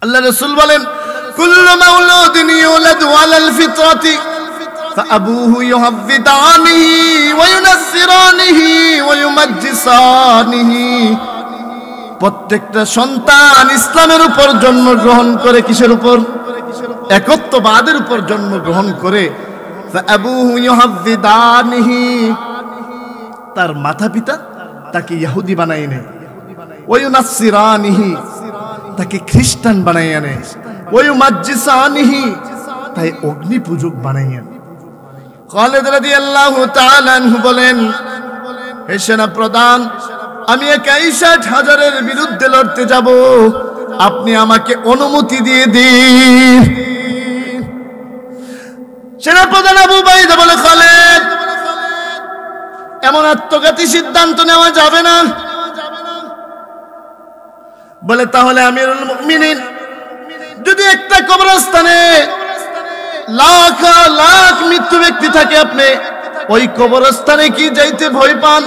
আল্লাহ রাসূল বলেন, কুল্লু মাউলুদিন ইউলাদু আলাল ফিতরাতি ফাআবুহু ইউহাফিদানিহি ওয়া ইউনাসসিরানিহি ওয়া ইউমাজ্জিসানিহি। প্রত্যেকটা সন্তান ইসলামের উপর জন্মগ্রহণ করে, কিসের উপর? একত্ববাদের উপর জন্মগ্রহণ করে। ফাআবুহু ইউহাফিদানিহি, তার মাতা পিতা তাকে ইহুদি বানায় নেয়। ওয়া ইউনাসসিরানিহি, তাকে খ্রিস্টান বানাইয়া নেয়। ওয়া ইউমাজ্জিসানিহি, তাই অগ্নি পূজক বানাইয়া নেয়। খালিদ রাদিয়াল্লাহু তাআলা আনহু বলেন, হে সেনা প্রধান, আমি ৬১,০০০-এর বিরুদ্ধে লড়তে যাব, আপনি আমাকে অনুমতি দিয়ে দিন। সেনা প্রধান আবু উবাইদা বলে, খালিদ, এমন আত্মঘাতী সিদ্ধান্ত নেওয়া যাবে না। বলে, তাহলে আমিরুল মুমিনিন, যদি একটা কবরস্থানে লাখ লাখ মৃত্যু ব্যক্তি থাকে, আপনি ওই কবরস্থানে কি যাইতে ভয় পান?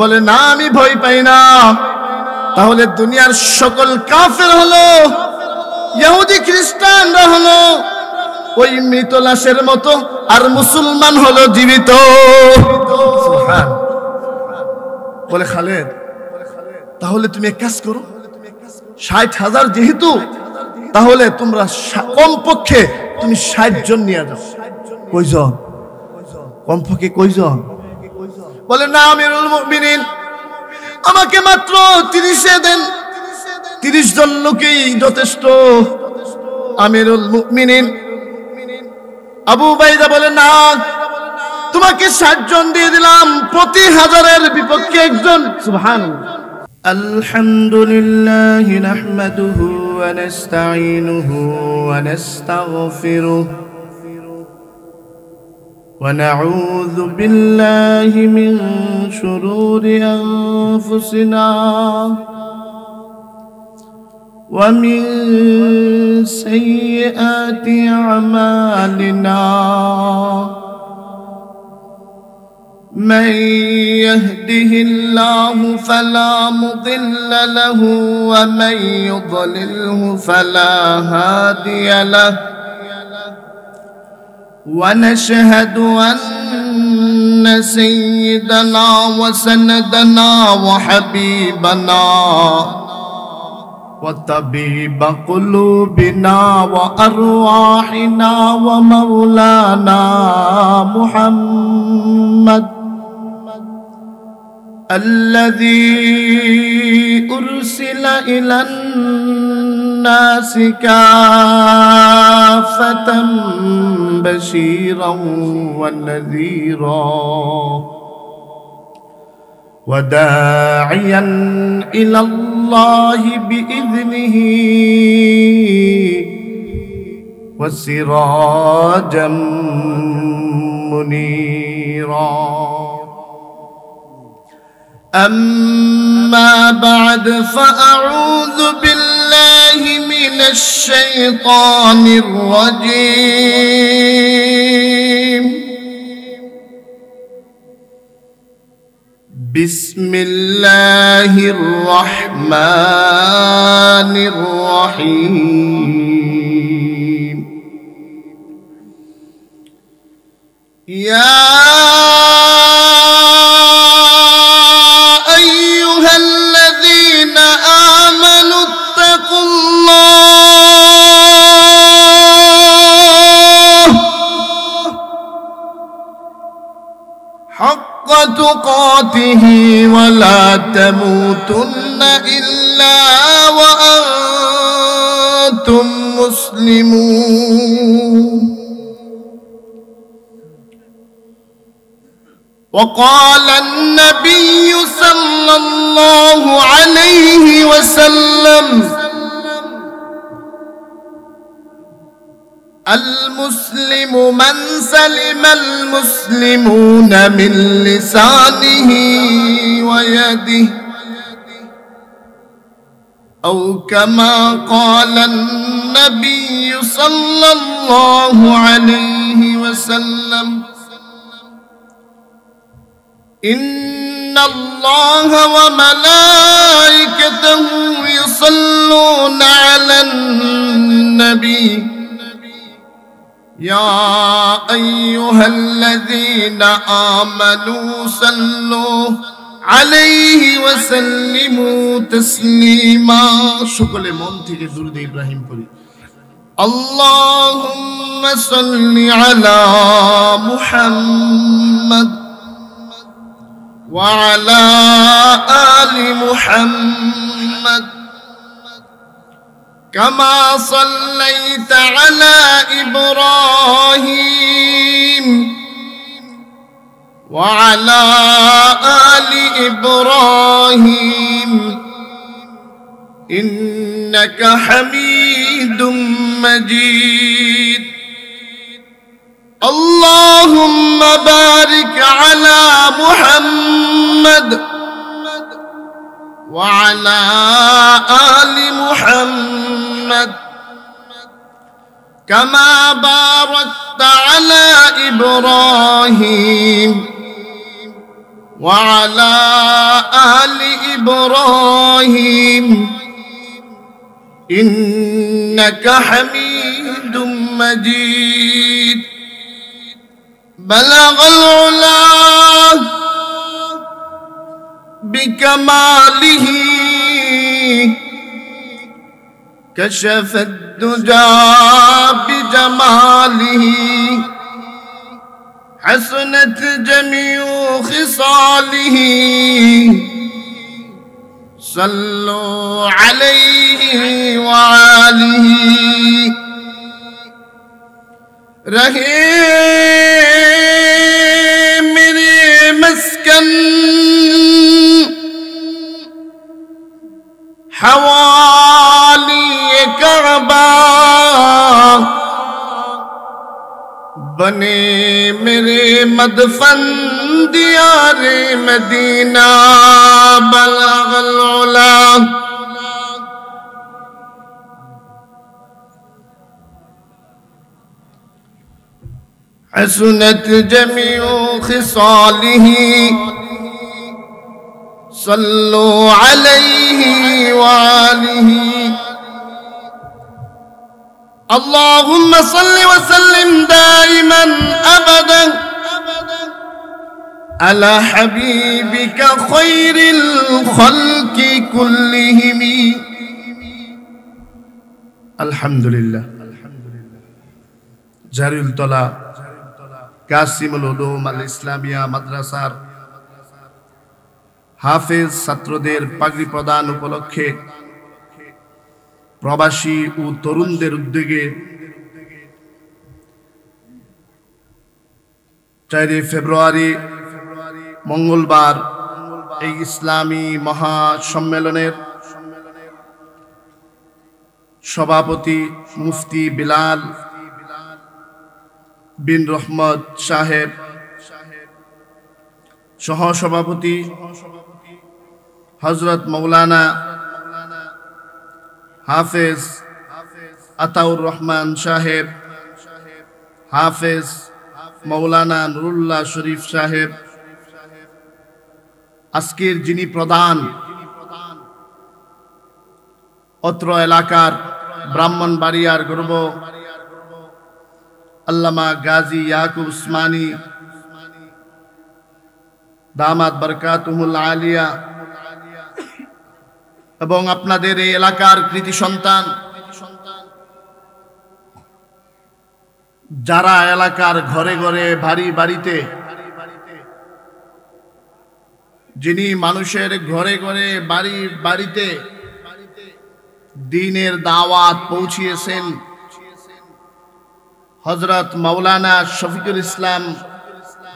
বলে, না, আমি ভয় পাই না। তাহলে দুনিয়ার সকল কাফের হলো, ইহুদি খ্রিস্টানরা হলো ওই মৃত লাশের মতো, আর মুসলমান হলো জীবিত। সুবহান। বলে, খালেদ, তাহলে তুমি এক কাজ করো, ৬০,০০০ যেহেতু, তাহলে তোমরা কমপক্ষে তুমি ৬০ জন নিয়ে যাও। কয়জন? কমপক্ষে কয়জন? বলে, না আমিরুল মুমিনিন, আমাকে মাত্র ৩০ দেন, ৩০ জন লোকই যথেষ্ট। আমিরুল মুমিনিন আবু উবাইদা বলে, না, তোমাকে ৬০ জন দিয়ে দিলাম, প্রতি ১০০০-এর বিপক্ষে একজন। সুবহানাল্লাহ। আলহামদুলিল্লাহি নাহমাদুহু ওয়া নাস্তাঈনুহু ওয়া নাস্তাগফিরুহু ونعوذ بالله من شرور أنفسنا ومن سيئات أعمالنا من يهده الله فلا مضل له ومن يضلله فلا هادي له ونشهد أن سيدنا وسندنا وحبيبنا وطبيب قلوبنا وأرواحنا ومولانا محمد الذي أرسل إلى الناس كافة بشيرا ونذيرا وداعيا إلى الله بإذنه وسراجا منيرا. أما بعد فأعوذ بالله من الشيطان الرجيم. بسم الله الرحمن الرحيم. يا أيها الذين آمنوا اتقوا الله حق تقاته ولا تموتن إلا وأنتم مسلمون. وقال النبي صلى الله عليه وسلم المسلم من سلم المسلمون من لسانه ويده أو كما قال النبي صلى الله عليه وسلم إن الله وملائكته يصلون على النبي يا أيها الذين آمنوا صلوا عليه وسلموا تسليما সকলে মন থেকে দুরূদ ইব্রাহিম পড়ি اللهم صل على محمد وعلى آل محمد كما صليت على إبراهيم وعلى آل إبراهيم إنك حميد مجيد اللهم بارك على محمد وعلى آل محمد كما باركت على إبراهيم وعلى آل إبراهيم إنك حميد مجيد بلغ العلا بكماله كشف الدجى بجماله حسنت جميع خصاله صلوا عليه وآله رہے میرے مسکن حوالی کعبہ بنے میرے مدفن دیار مدینہ بلغ العلا حسنت جميع خصاله صلوا عليه وآله اللهم صل وسلم دائما أبدا على حبيبك خير الخلق كلهم الحمد لله জারিউল তলা কাসিমুল উলুম আল ইসলামিয়া মাদ্রাসার হাফেজ ছাত্রদের পাগড়ি প্রদান উপলক্ষে প্রবাসী ও তরুণদের উদ্যোগে 4 ফেব্রুয়ারি মঙ্গলবার এই ইসলামী মহাসম্মেলনের সভাপতি মুফতি বিলাল বিন রহমত সাহেব, সহসভাপতি হযরত মাওলানা হাফেজ আতাউর রহমান সাহেব, হাফেজ মাওলানা নুরুল্লাহ শরীফ সাহেব, আজকের যিনি প্রধান অত্র এলাকার ব্রাহ্মণবাড়িয়ার গর্ব আল্লামা গাজী ইয়াকুব উসমানী দামাত বরকাতুহুল আলিয়া এবং আপনাদের এই এলাকার কৃতি সন্তান যারা এলাকার ঘরে ঘরে বাড়ি বাড়িতে, যিনি মানুষের ঘরে ঘরে বাড়ি বাড়িতে দ্বীনের দাওয়াত পৌঁছিয়েছেন, হযরত মাওলানা শফিকুল ইসলাম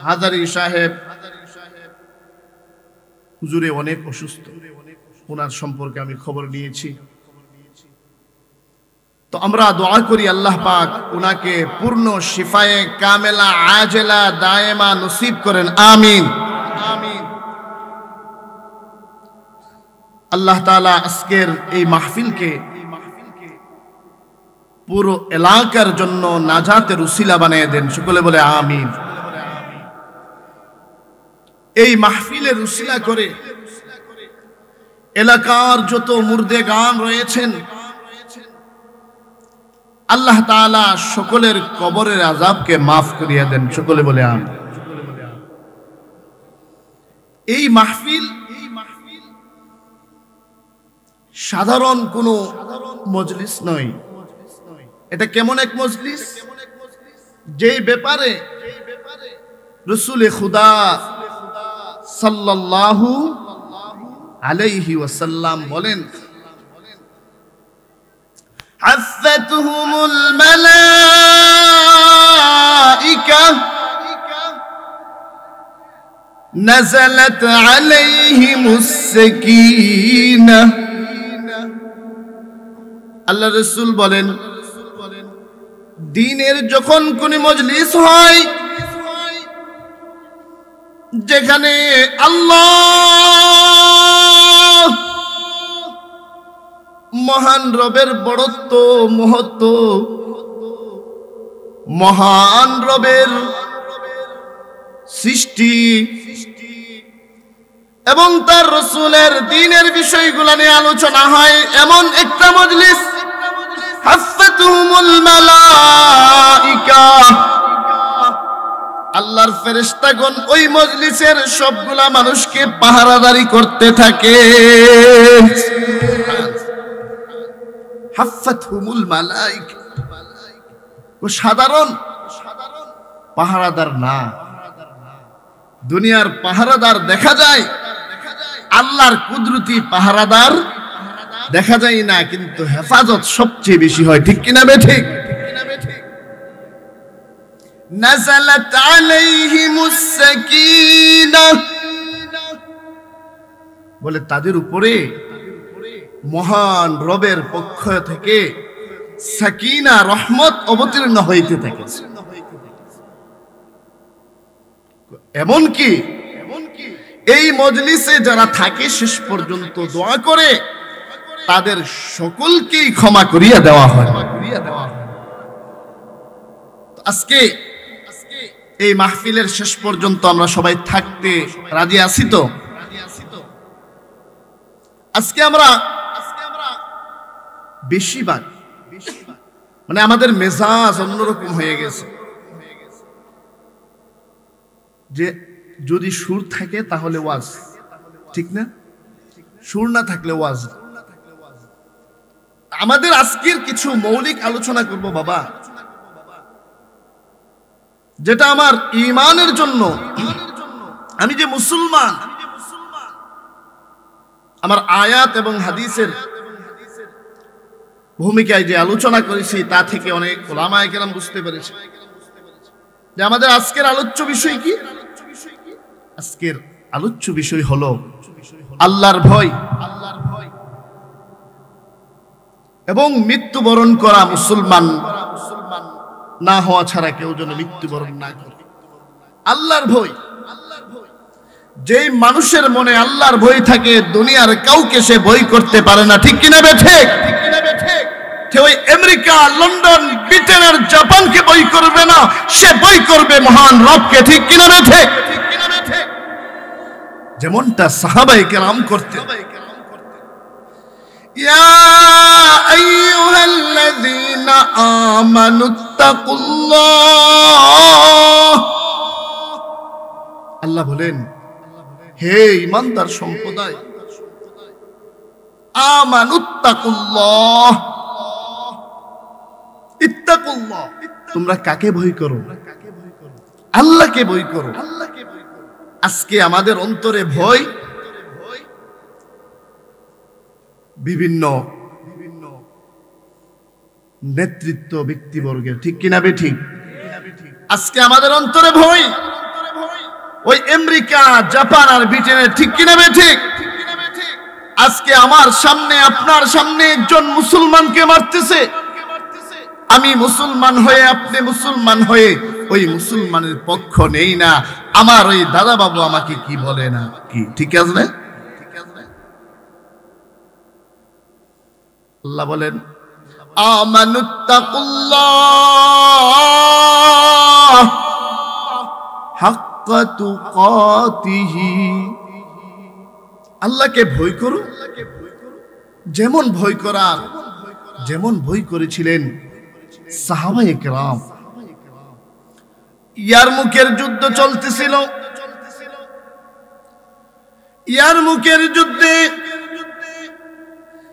হাজারী সাহেব। হুজুরে অনেক অসুস্থ, ওনার সম্পর্কে আমি খবর নিয়েছি। তো আমরা দোয়া করি আল্লাহ পাক ওনাকে পূর্ণ শিফায়ে কামেলা আজেলা দায়েমা নসিব করেন, আমিন। আল্লাহ তাআলা আজকের এই মাহফিলকে পুরো এলাকার জন্য নাজাতের উসিলা বানিয়ে দেন, সকলে বলে আমিন। এই মাহফিলের উসিলা করে এলাকার যত মুর্দে গান রয়েছেন, আল্লাহ তাআলা সকলের কবরের আযাবকে মাফ করিয়া দেন। সকলে বলে আমিন। এই মাহফিল সাধারণ কোনো মজলিস নয়। এটা কেমন এক মজলিস, যেই ব্যাপারে রাসূলে খুদা সাল্লাল্লাহু আলাইহি ওয়াসাল্লাম বলেন, হাফাতহুমুল মালাইকা নাযালাত আলাইহিমুস সাকিনাহ। আল্লাহ রাসূল বলেন, দ্বীনের যখন কোন মজলিস হয় যেখানে আল্লাহ মহান রবের বড়ত্ব, মহত্ব, মহান রবের সৃষ্টি এবং তার রাসূলের দ্বীনের বিষয়গুলো নিয়ে আলোচনা হয়, এমন একটা মজলিস, হাফাতুহুমুল মালাইকা, আল্লাহর ফেরেশতাগণ ওই মজলিসের সবগুলা মানুষকে পাহারাদারি করতে থাকে। হাফাতুহুমুল মালাইকা, ও সাধারণ পাহারাদার না। দুনিয়ার পাহারাদার দেখা যায়, আল্লাহর কুদরতি পাহারাদার দেখা যায় না, কিন্তু হেফাজত সবচেয়ে বেশি হয়। ঠিক কিনা বেঠিক? নাযালাত আলাইহিমুস সাকিনাহ, বলে তাদের উপরে মহান রবের পক্ষ থেকে সাকিনা, রহমত অবতীর্ণ হইতে থাকে। এমনকি এই মজলিসে যারা থাকে শেষ পর্যন্ত দোয়া করে, তাদের সকলকেই ক্ষমা করিয়া দেওয়া হয়। আজকে এই মাহফিলের শেষ পর্যন্ত আমরা সবাই থাকতে রাজি আছি তো? আজকে আমরা বেশিরভাগ মানে আমাদের মেজাজ অন্যরকম হয়ে গেছে, যে যদি সুর থাকে তাহলে ওয়াজ, ঠিক না? সুর না থাকলে ওয়াজ। আমাদের আজকের কিছু মৌলিক আলোচনা করব বাবা, যেটা আমার ঈমানের জন্য, আমি যে মুসলমান, আমার আয়াত এবং হাদিসের ভূমিকায় যে আলোচনা করেছি তা থেকে অনেক উলামায়ে কেরাম বুঝতে পেরেছে যে আমাদের আজকের আলোচ্য বিষয় কি। আজকের আলোচ্য বিষয় হলো আল্লাহর ভয় এবং মৃত্যুবরণ করা। মুসলমান না হওয়া ছাড়া কেউ যেন মৃত্যুবরণ না করে। আল্লাহর ভয়, যেই মানুষের মনে আল্লাহর ভয় থাকে, দুনিয়ার কাউকে সে ভয় করতে পারে না। ঠিক কিনা বেঠিক? কেউ আমেরিকা, লন্ডন, ব্রিটেনের, জাপানকে ভয় করবে না, সে ভয় করবে মহান রবকে। ঠিক কিনা বেঠিক? যেমনটা সাহাবায়ে কেরাম করতেন। ইয়া আইয়ুহাল্লাযীনা আমানুত্তাকুল্লাহ, আল্লাহ বলেন, হে ঈমানদার সম্প্রদায়, আমানুত্তাকুল্লাহ, ইত্তাকুল্লাহ, তোমরা কাকে ভয় করো? আল্লাহকে ভয় করো। আজকে আমাদের অন্তরে ভয় বিভিন্ন নেতৃত্ব ব্যক্তিবর্গের। ঠিক কিনা বেঠিক? আজকে আমাদের অন্তরে ভয় ওই আমেরিকা, জাপান আর ব্রিটেনের। ঠিক কিনা বেঠিক? আজকে আমার সামনে, আপনার সামনে একজন মুসলমানকে মারতেছে, আমি মুসলমান হয়ে, আপনি মুসলমান হয়ে ওই মুসলমানের পক্ষ নেই না, আমার ওই দাদা বাবু আমাকে কি বলে না কি? ঠিক আছে? আল্লাহ বলেন, আমানুত্তাকুল্লাহ হাক্কা তুকাতিহি, আল্লাহকে ভয় করো, যেমন ভয় করেছিলেন সাহাবায়ে কেরাম। ইয়ারমুকের যুদ্ধ চলতেছিল। ইয়ারমুকের যুদ্ধে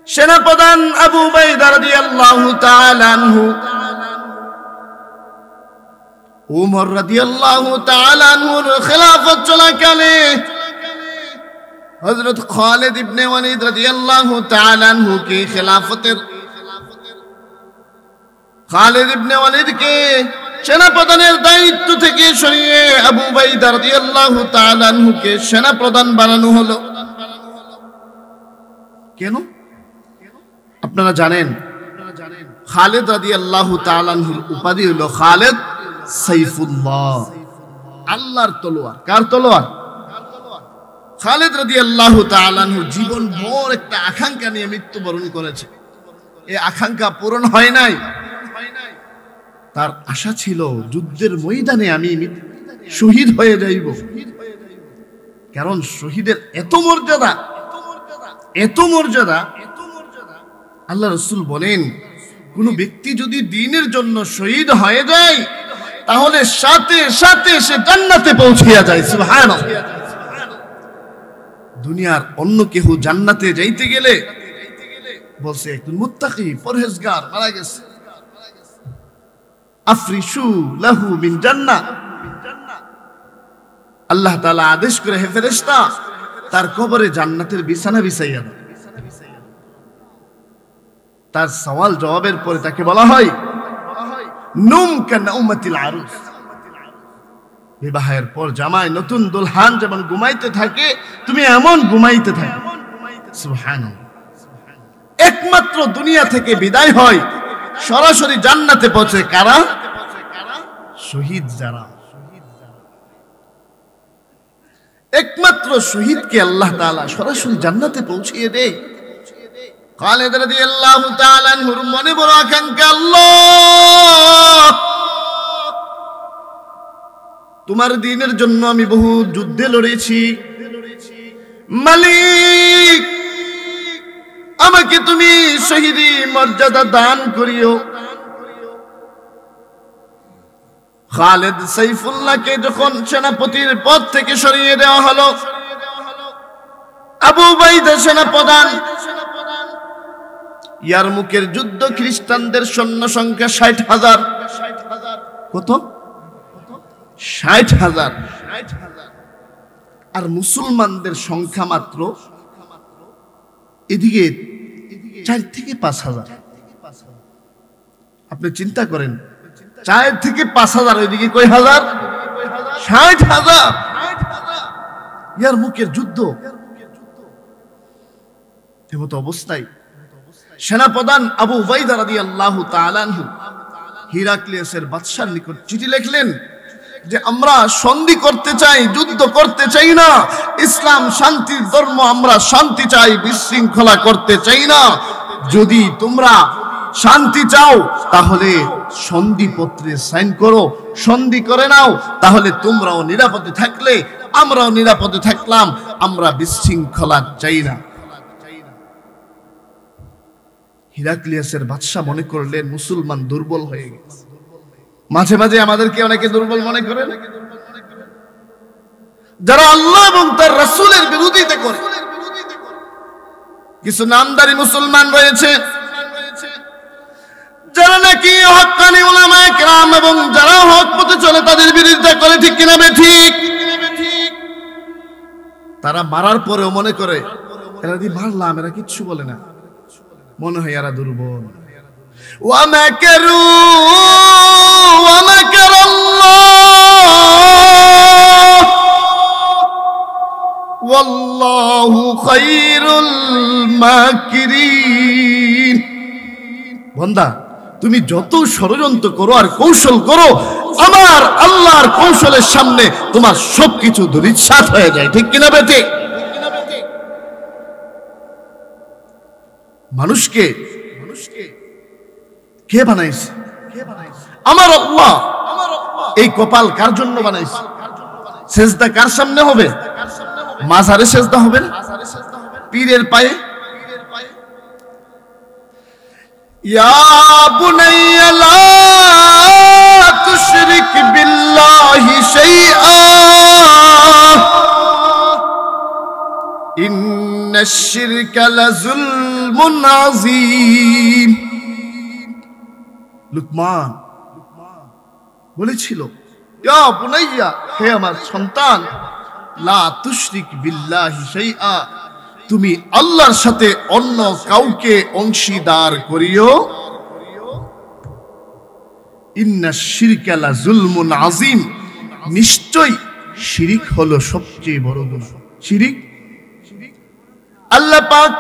সেনাপ্রধান আবু উবাইদা রাদিয়াল্লাহু তাআলা আনহু, উমর রাদিয়াল্লাহু তাআলা আনহুর খেলাফত চলাকালে হযরত খালিদ ইবনে ওয়ালিদ রাদিয়াল্লাহু তাআলা আনহুকে সেনাপ্রধানের দায়িত্ব থেকে সরিয়ে আবু উবাইদা রাদিয়াল্লাহু তাআলা আনহুকে সেনাপ্রধান বানানো হলো। কেন আপনারা জানেন? খালিদ রাদিয়াল্লাহু তাআলা আনহুর উপাধি হলো খালিদ সাইফুল্লাহ, আল্লাহর তলোয়ার। কার তলোয়ার? খালিদ রাদিয়াল্লাহু তাআলা আনহু জীবন ভর একটা আকাঙ্ক্ষা নিয়ে মৃত্যুবরণ করেছে। এই আকাঙ্ক্ষা পূরণ হয় নাই। তার আশা ছিল যুদ্ধের ময়দানে আমি শহীদ হয়ে যাইব, কারণ শহীদের এত মর্যাদা। আল্লাহ রাসূল বলেন, কোন ব্যক্তি যদি দ্বীনের জন্য শহীদ হয়ে যায় তাহলে সাথে সাথে সে জান্নাতে পৌঁছিয়া যায়। সুবহানাল্লাহ। দুনিয়ার অন্য কেউ জান্নাতে যাইতে গেলে বলছে একজন মুত্তাকি পরহেজগার মারা গেছে, আফরিশু লাহু মিন জান্নাহ। আল্লাহ তাআলা আদেশ করে, হে ফেরেশতা, তার কবরে জান্নাতের বিছানা বিছাইয়া দাও। তার সওয়াল জবাবের পরে তাকে বলা হয় নুম কানাউমাতিল আরুস। বিবাহের পর জামাই নতুন দুলহান যেমন ঘুমাইতে থাকে, তুমি এমন ঘুমাইতে থাকো। সুবহানাল্লাহ। একমাত্র দুনিয়া থেকে বিদায় হয়, সরাসরি জান্নাতে পৌঁছে কারা? শহীদ যারা। একমাত্র শহীদকে আল্লাহ তাআলা সরাসরি জান্নাতে পৌঁছিয়ে দেয়। খালিদ রাদিয়াল্লাহু তাআলা আনহুর মনে বড় আকাঙ্ক্ষা, আল্লাহ তোমার দ্বীনের জন্য আমি বহু যুদ্ধে লড়েছি, মালিক আমাকে তুমি শহীদি মর্যাদা দান করিও। খালিদ সাইফুল্লাহকে যখন সেনাপতির পদ থেকে সরিয়ে দেওয়া হলো, আবু উবাইদা সেনাপ্রধান। ইয়ারমুকের যুদ্ধ খ্রিস্টানদের সৈন্য সংখ্যা 60,000। কত? 60,000। আর মুসলমানদের সংখ্যা মাত্র এদিকে 4 থেকে 5,000। আপনি চিন্তা করেন, 4 থেকে 5,000, ওইদিকে কয় হাজার? 60,000। ইয়ারমুকের যুদ্ধ। এমত অবস্থায় সেনাপ্রধান আবু উবাইদা রাদিয়াল্লাহু তাআলা আনহু হিরাক্লিয়াসের বাদশার নিকট চিঠি লিখলেন যে আমরা সন্ধি করতে চাই, যুদ্ধ করতে চাই না। ইসলাম শান্তির ধর্ম, আমরা শান্তি চাই, বিশৃঙ্খলা করতে চাই না। যদি তোমরা শান্তি চাও তাহলে সন্ধিপত্রে সাইন করো, সন্ধি করে নাও, তাহলে তোমরাও নিরাপদে থাকলে আমরাও নিরাপদে থাকলাম। আমরা বিশৃঙ্খলা চাই না। হিরাক্লিয়াসের বাদশা মনে করলেন মুসলমান দুর্বল হয়ে গেছে। মাঝে মাঝে আমাদেরকে অনেকে দুর্বল মনে করেন, যারা আল্লাহ এবং তার রাসূলের বিরোধিতা করে। কিছু নামদারি মুসলমান রয়েছে যারা নাকি হক্কানি উলামায়ে কেরাম এবং যারা হক পথে চলে তাদের বিরোধিতা করে। ঠিক কিনা বেঠিক? তারা মারার পরেও মনে করে এরা দি মারলাম, এরা কিচ্ছু বলে না, মনে হয় এরা দুর্বল। ওয়া মাকারু ওয়া মাকারাল্লাহ ওয়াল্লাহু খায়রুল মাকিরিন। বান্দা, তুমি যত ষড়যন্ত্র করো আর কৌশল করো, আমার আল্লাহর কৌশলের সামনে তোমার সবকিছু ধূলিসাৎ হয়ে যায়। ঠিক কিনা বেঠিক? মানুষকে কে বানাইছে? আমার আল্লাহ। এই কপাল কার জন্য বানাইছে? সেজদা কার সামনে হবে? মাজারে সেজদা হবে না? পীরের পায়ে। ইয়া বুনাইয়া লা তুশরিক বিল্লাহি শাইআ ইন্নাশ শিরকা লাযুলমুন আযীম। লুকমান বলেছিল, ইয়া বুনাইয়া, হে আমার সন্তান, লা তুশরিক বিল্লাহি শাইআ, তুমি আল্লাহর সাথে অন্য কাউকে অংশীদার করিও। ইন্নাশ শিরকা লাযুলমুন আযীম, নিশ্চয় শিরিক হলো সবচেয়ে বড় গুনাহ। শিরিক আল্লাহ পাক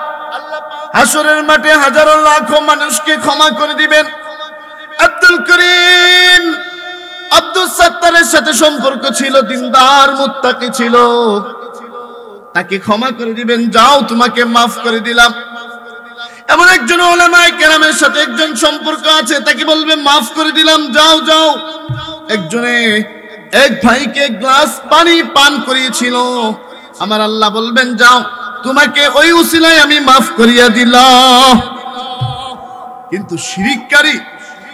হাসরের মাঠে হাজারো লাখো মানুষকে ক্ষমা করে দিবেন। আব্দুল করিম আব্দুল সাত্তারের সাথে সম্পর্ক ছিল, দিনদার মুত্তাকি ছিল, তাকে ক্ষমা করে দিবেন, যাও তোমাকে মাফ করে দিলাম। এমন একজন উলামায়ে কেরামের সাথে একজন সম্পর্ক আছে, তাকে বলবে মাফ করে দিলাম, যাও যাও। একজনে এক ভাইকে গ্লাস পানি পান করিয়েছিল, আমার আল্লাহ বলবেন যাও, তোমাকে ওই উসিলায় আমি মাফ করিয়া দিলাম। কিন্তু শিরিককারী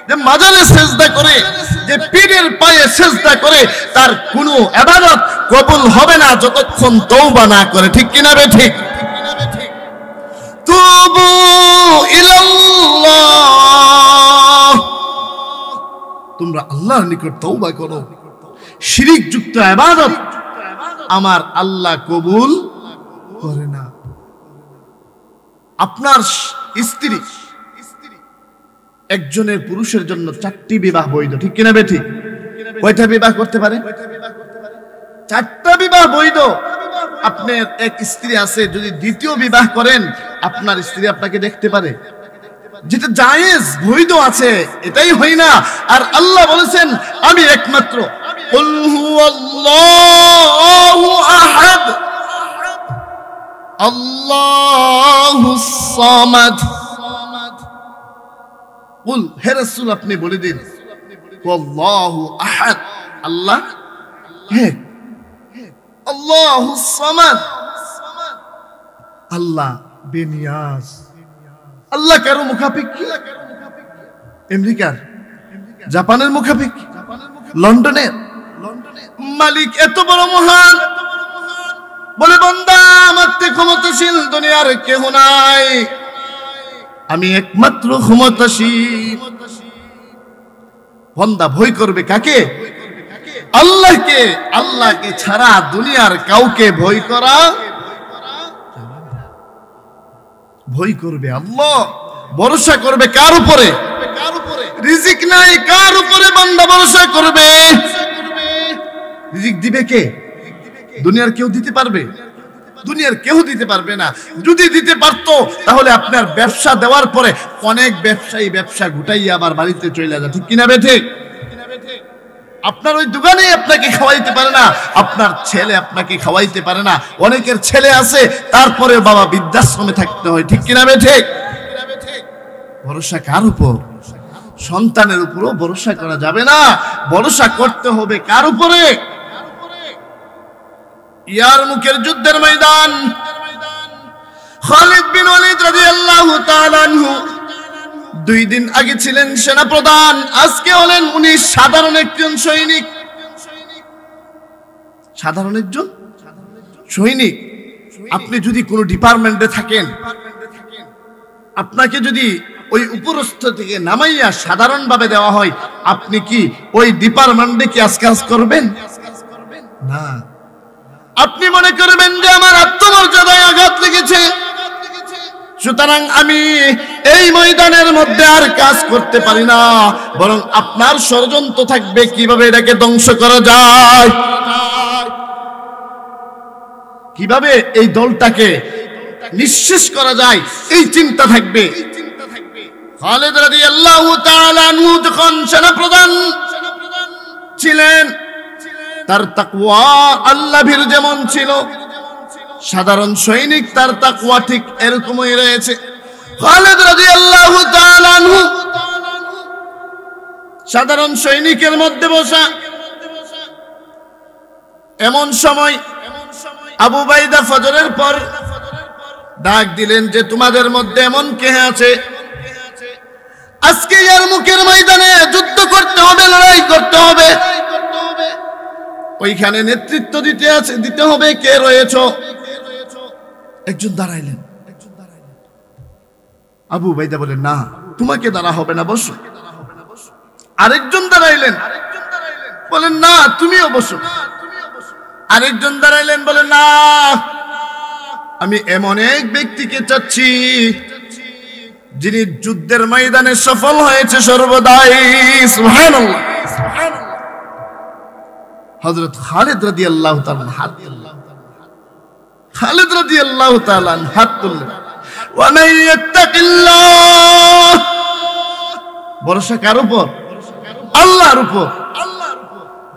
যে মাজারে সেজদা করে, যে পীরের পায়ে সেজদা করে, তার কোনো ইবাদত কবুল হবে না যতক্ষণ তওবা না করে। ঠিক কিনা বে ঠিক? তুবু ইলাল্লাহ, তোমরা আল্লাহর নিকট তওবা করো। শিরিক যুক্ত ইবাদত আমার আল্লাহ কবুল করে না। আপনার স্ত্রী একজনের পুরুষের জন্য 4টি বিবাহ বৈধ। ঠিক কিনা বে ঠিক? কয়টা বিবাহ করতে পারে? 4টা বিবাহ বৈধ। আপনার এক স্ত্রী আছে, যদি দ্বিতীয় বিবাহ করেন আপনার স্ত্রী আপনাকে দেখতে পারে, যেটা জায়েজ বৈধ আছে, এটাই হয় না। আর আল্লাহ বলেছেন আমি একমাত্র, কুল হুয়াল্লাহু আহাদ আল্লাহুস সামাদ। কুল, হে রাসূল আপনি বলে দিন, আল্লাহু আহাদ, আল্লাহ এক, আল্লাহুস সামাদ, আল্লাহ বেনিয়াজ। আল্লাহ কারো মুখাপেক্ষী? আমেরিকার, জাপানের মুখাপেক্ষী, লন্ডনের? মালিক এত বড় মহান, বলে বান্দা আমার থেকে ক্ষমতাশীল দুনিয়ার কেউ নাই, আমি একমাত্র ক্ষমতাশীল। বান্দা ভয় করবে কাকে? আল্লাহকে। আল্লাহকে ছাড়া দুনিয়ার কাউকে ভয় করা, ভয় করবে আল্লাহ। ভরসা করবে কার উপরে? রিজিক নাই, কার উপরে বান্দা ভরসা করবে? রিজিক দিবে কে? দুনিয়ার কেউ দিতে পারবে? দুনিয়ার কেউ দিতে পারবে না। যদি দিতে পারতো তাহলে আপনার ব্যবসা দেওয়ার পরে অনেক ব্যবসায়ী ব্যবসা গুটাইয়া আবার বাড়িতে চলে যায়। ঠিক কিনা বে ঠিক? আপনার ওই দোকানে আপনাকে খাওয়াইতে পারে না, আপনার ছেলে আপনাকে খাওয়াইতে পারে না। অনেকের ছেলে আছে, তারপরে বাবা বৃদ্ধাশ্রমে থাকতে হয়। ঠিক কিনা বে ঠিক? ভরসা কার উপর? সন্তানের উপরও ভরসা করা যাবে না, ভরসা করতে হবে কার উপরে? ইয়ারমুকের যুদ্ধের ময়দান, খালিদ বিন ওয়ালিদ রাদিয়াল্লাহু তাআলা আনহু 2 দিন আগে ছিলেন সেনাপ্রধান, আজকে হলেন উনি সাধারণ একজন সৈনিক। সাধারণ একজন সৈনিক। আপনি যদি কোনো ডিপার্টমেন্টে থাকেন, আপনাকে যদি ওই উপরস্থ থেকে নামাইয়া সাধারণভাবে দেওয়া হয়, আপনি কি ওই ডিপার্টমেন্টে কি কাজ করবেন? না। আপনি মনে করবেন যে আমার আত্মমর্যাদায় আঘাত লেগেছে, সুতরাং আমি এই ময়দানের মধ্যে আর কাজ করতে পারি না, বরং আপনার ষড়যন্ত্র থাকবে কিভাবে এটাকে ধ্বংস করা যায়, কিভাবে এই দলটাকে নিঃশেষ করা যায়, এই চিন্তা থাকবে। খালিদ রাদিয়াল্লাহু তাআলা আনহু যখন সেনাপ্রধান ছিলেন, তার তাকওয়া আল্লাহ ভীর যেমন ছিল, সাধারণ সৈনিক তার তাকওয়া ঠিক এরকমই রয়েছে। খালিদ রাদিয়াল্লাহু তাআলা আনহু সাধারণ সৈনিকের মধ্যে বসা। এমন সময় আবু বাইদা ফজরের পর ডাক দিলেন যে তোমাদের মধ্যে এমন কে আছে আজকে ইয়ারমুকের ময়দানে যুদ্ধ করতে হবে, লড়াই করতে হবে, ওইখানে নেতৃত্ব দিতে হবে, কে রয়েছে? একজন দাঁড়াইলেন। আবু উবাইদা বলেন না, তোমাকে দাঁড়া হবে না, বসো। আরেকজন দাঁড়াইলেন, বলেন না, তুমিও বসো। আরেকজন দাঁড়াইলেন, বলেন না, আমি এমন এক ব্যক্তিকে চাচ্ছি যিনি যুদ্ধের ময়দানে সফল হয়েছে সর্বদাই। সুবহানাল্লাহ। হযরত খালিদ রাদিয়াল্লাহু তাআলা হাত তুললেন। খালিদ রাদিয়াল্লাহু তাআলা হাত তুললেন। ওয়া মান ইয়াত্তাকিল্লাহ, ভরসা কার উপর? আল্লাহর উপর।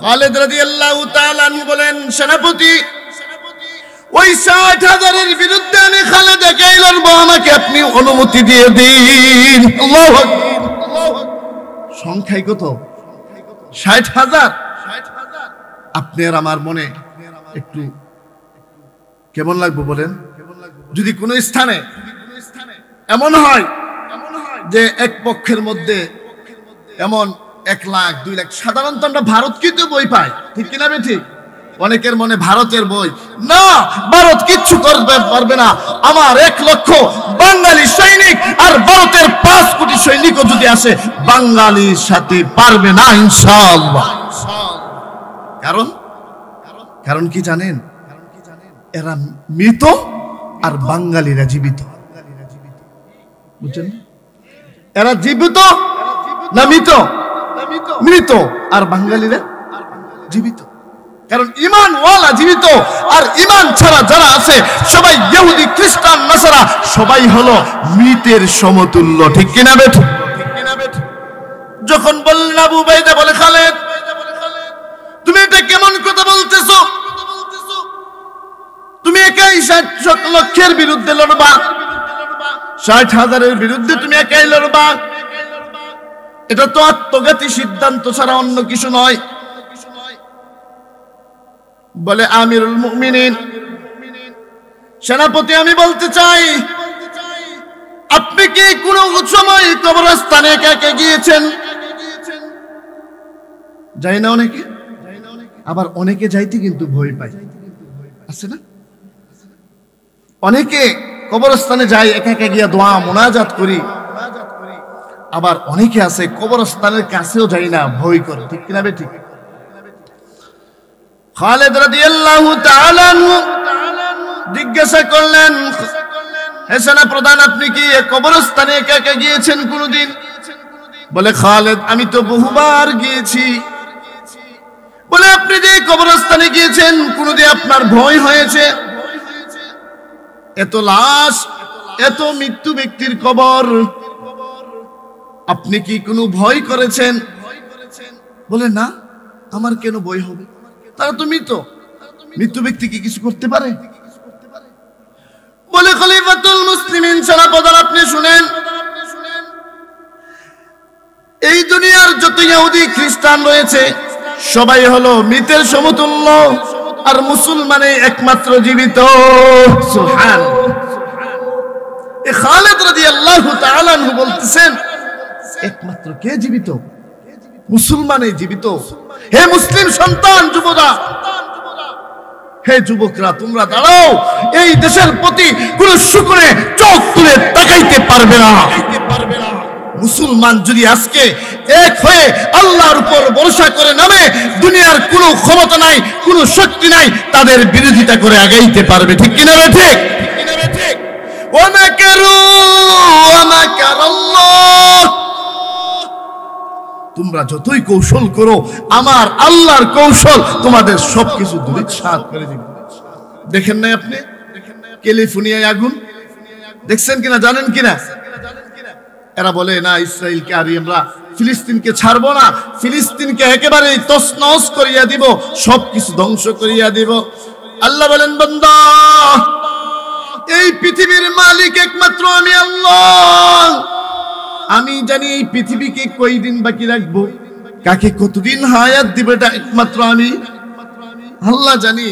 খালিদ রাদিয়াল্লাহু তাআলা বলেন, সেনাপতি, ওই ৬০,০০০-এর বিরুদ্ধে আমি খালেদ একাই লড়ব, আমাকে আপনি অনুমতি দিয়ে দিন। আল্লাহু আকবার। সংখ্যায় কত? ৬০,০০০। আপনি আর আমার মনে একটু কেমন লাগবে বলেন? যদি কোন স্থানে এমন হয় যে এক পক্ষের মধ্যে এমন ১ লাখ ২ লাখ, সাধারণত আমরা ভারত কিন্তু বই পাই, ঠিক কিনা? ঠিক। অনেকের মনে ভারতের বই, না, ভারত কিচ্ছু করতে পারবে না। আমার ১ লক্ষ বাঙালি সৈনিক আর ভারতের ৫ কোটি সৈনিকও যদি আসে, বাঙালির সাথে পারবে না ইনশাআল্লাহ। কারণ কি জানেন? এরা মৃত আর বাঙালিরা জীবিত। বুঝছেন? এরা জীবিত না মৃত? মৃত। আর বাঙালিরা জীবিত। কারণ ঈমান ওয়ালা জীবিত, আর ঈমান ছাড়া যারা আছে সবাই ইহুদি, খ্রিস্টান, নাসারা, সবাই হলো মৃতের সমতুল্য, ঠিক কিনা বেঠিক? যখন বললেন, আবু উবাইদা বলে, খালেদ, তুমি এটা কেমন কথা বলতেছো? তুমি একাই ৬০ লক্ষের বিরুদ্ধে লড়বা, ৬০,০০০-এর বিরুদ্ধে তুমি একাই লড়বা? এটা তো আত্মঘাতী সিদ্ধান্ত ছাড়া অন্য কিছু নয়। বলে, আমিরুল মুমিনিন, সেনাপতি, আমি বলতে চাই, আপনি কি কোন সময় কবরস্থানে একা একা গিয়েছেন? যাই না অনেকে, আবার অনেকে যাইতে কিন্তু ভয় পায়, আছে না? অনেকে কবরস্থানে যায়, একা একা গিয়া দোয়া মুনাজাত করি। আবার অনেকে আছে কবরস্থানের কাছেও যায় না, ভয় করে, ঠিক কিনা বে? ঠিক। খালিদ রাদিয়াল্লাহু তাআলা জিজ্ঞাসা করলেন, হে সেনাপ্রধান, আপনি কি কবরস্থানে একা একা গিয়েছেন কোনদিন? বলে, খালিদ, আমি তো বহুবার গিয়েছি। বলে, আপনি যে কবরস্থানে গিয়েছেন, কোনদিন আপনার ভয় হয়েছে? এত লাশ, এত মৃত্যু ব্যক্তির কবর, আপনি কি কোনো ভয় করেছেন? বলে, না, আমার কেন ভয় হবে? তারা তো মৃত্যু ব্যক্তি কি কিছু করতে পারে? বলে, খলিফাতুল মুসলিমিন, সেনাপ্রধান, আপনি শুনেন, এই দুনিয়ার যত ইহুদি খ্রিস্টান রয়েছে সবাই হলো মৃতের সমতুল্য, আর মুসলমানে একমাত্র জীবিত। সুবহানাল্লাহ। এই খালিদ রাদিয়াল্লাহু তাআলা আনহু বলতেছেন, একমাত্র কে জীবিত? মুসলমানে জীবিত। হে মুসলিম সন্তান, যুবকরা, হে যুবকরা, তোমরা দাঁড়াও, এই দেশের প্রতি কোন শুকরে চোখ তুলে তাকাইতে পারবে না। মুসলমান যদি আজকে এক হয়ে আল্লাহর উপর ভরসা করে নামে, দুনিয়ার কোনো ক্ষমতা নাই, কোনো শক্তি নাই তাদের বিরোধিতা করে আগাইতে পারবে, ঠিক কিনা রে? ঠিক। ওয়া মাকারু ওয়া মাকারাল্লাহ, তোমরা যতই কৌশল করো, আমার আল্লাহর কৌশল তোমাদের সবকিছু ধূলিসাৎ করে দিবে। দেখেন না আপনি ক্যালিফোর্নিয়ায় আগুন? দেখছেন কিনা, জানেন কিনা? এরা বলে, না, ইসরায়েলকে আর আমরা ফিলিস্তিনকে ছাড়বো না, ফিলিস্তিনকে একেবারে তছনছ করিয়া দিব, সবকিছু ধ্বংস করিয়া দিব। আল্লাহ বলেন, বান্দা, এই পৃথিবীর মালিক একমাত্র আমি আল্লাহ। আমি জানি এই পৃথিবীকে কয়দিন বাকি রাখবো, কাকে কতদিন হায়াত দিব, এটা একমাত্র আমি আল্লাহ জানি।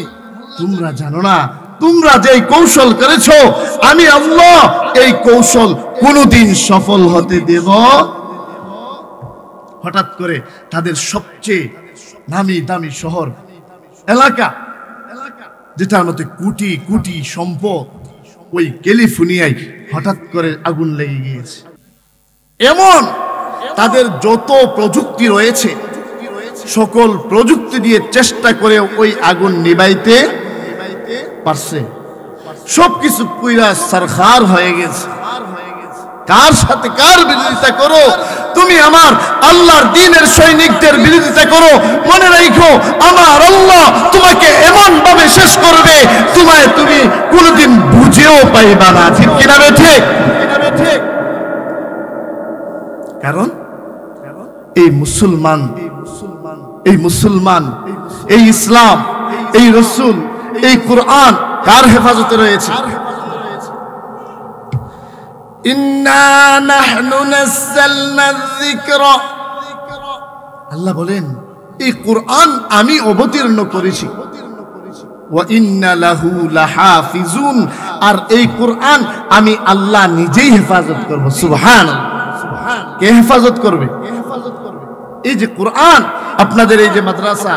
তোমরা জানো না তোমরা যে কৌশল করেছো আমি আল্লাহ এই কৌশল কোনোদিন সফল হতে দেব। হঠাৎ করে তাদের সবচেয়ে নামি দামি শহর এলাকা, যেটার মধ্যে কোটি কোটি সম্পদ, ওই ক্যালিফোর্নিয়ায় হঠাৎ করে আগুন লেগে গিয়েছে। এমন তাদের যত প্রযুক্তি রয়েছে সকল প্রযুক্তি দিয়ে চেষ্টা করে ওই আগুন নিভাইতে পারছে, সবকিছু পুরা সরকার হয়ে গেছে। কার সাথে কার বিরোধিতা করো? তুমি আমার আল্লাহর দ্বীনের সৈনিকদের বিরোধিতা করো, মনে রাখো আমার আল্লাহ তোমাকে এমন ভাবে শেষ করবে তুমি কোনোদিন বুঝেও পাইবা না। ঠিক কিনা ঠিক? কারণ এই মুসলমান, এই ইসলাম, এই রাসূল, এই কোরআন কার হেফাজতে রয়েছে? ইন্না নাহনু নাযালনা যিকরা, আল্লাহ বলেন এই কোরআন আমি অবতীর্ণ করেছি। ওয়া ইন্না লাহু লাহাফিজুন, আর এই কোরআন আমি আল্লাহ নিজেই হেফাজত করব। সুবহানাল্লাহ। কে হেফাজত করবে? এই যে কোরআন, আপনাদের এই যে মাদ্রাসা,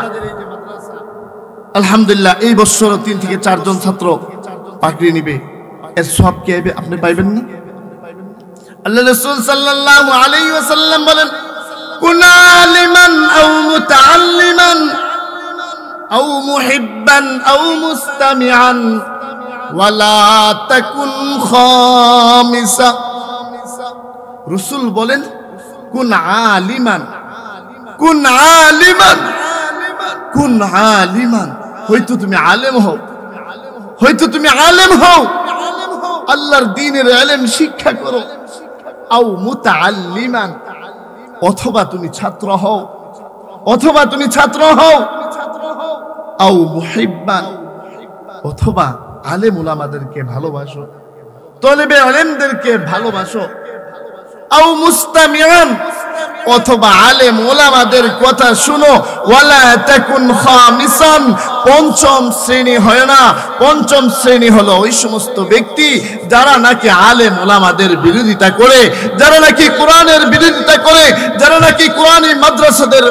আলহামদুলিল্লাহ এই বছর 3 থেকে 4 জন ছাত্র পাকড়ি নিবে, এর সওয়াব কি আপনি পাইবেন না? আল্লাহ রাসূল সাল্লাল্লাহু আলাইহি ওয়াসাল্লাম বলেন কুন আলিমান আও মুতাআল্লিমান আও মুহিব্বান আও মুস্তামিআন ওয়ালা তাকুন খামিসা। রাসূল বলেন কুন আলিমান, কুন আলিমান, কুন আলিমান, হয়তো তুমি আলেম হও, হয়তো তুমি আলেম হও, আল্লাহর দ্বীনের ইলম শিক্ষা করো। আও মুতাআল্লিমান, অথবা তুমি ছাত্র হও, অথবা তুমি ছাত্র হও। আও মুহিব্বান, অথবা আলেম উলামাদেরকে ভালোবাসো, তলেবে ইলমদেরকে ভালোবাসো। আও মুস্তামিআন, অথবা আলেম ওলামাদের কথা শুনো। ওয়ালা তাকুন খামিসান, পঞ্চম শ্রেণী হয় না। পঞ্চম শ্রেণী হলো ওই সমস্ত ব্যক্তি যারা নাকি আলেম ওলামাদের বিরোধিতা করে, যারা নাকি কোরআনের বিরোধিতা করে, যারা নাকি কোরআনী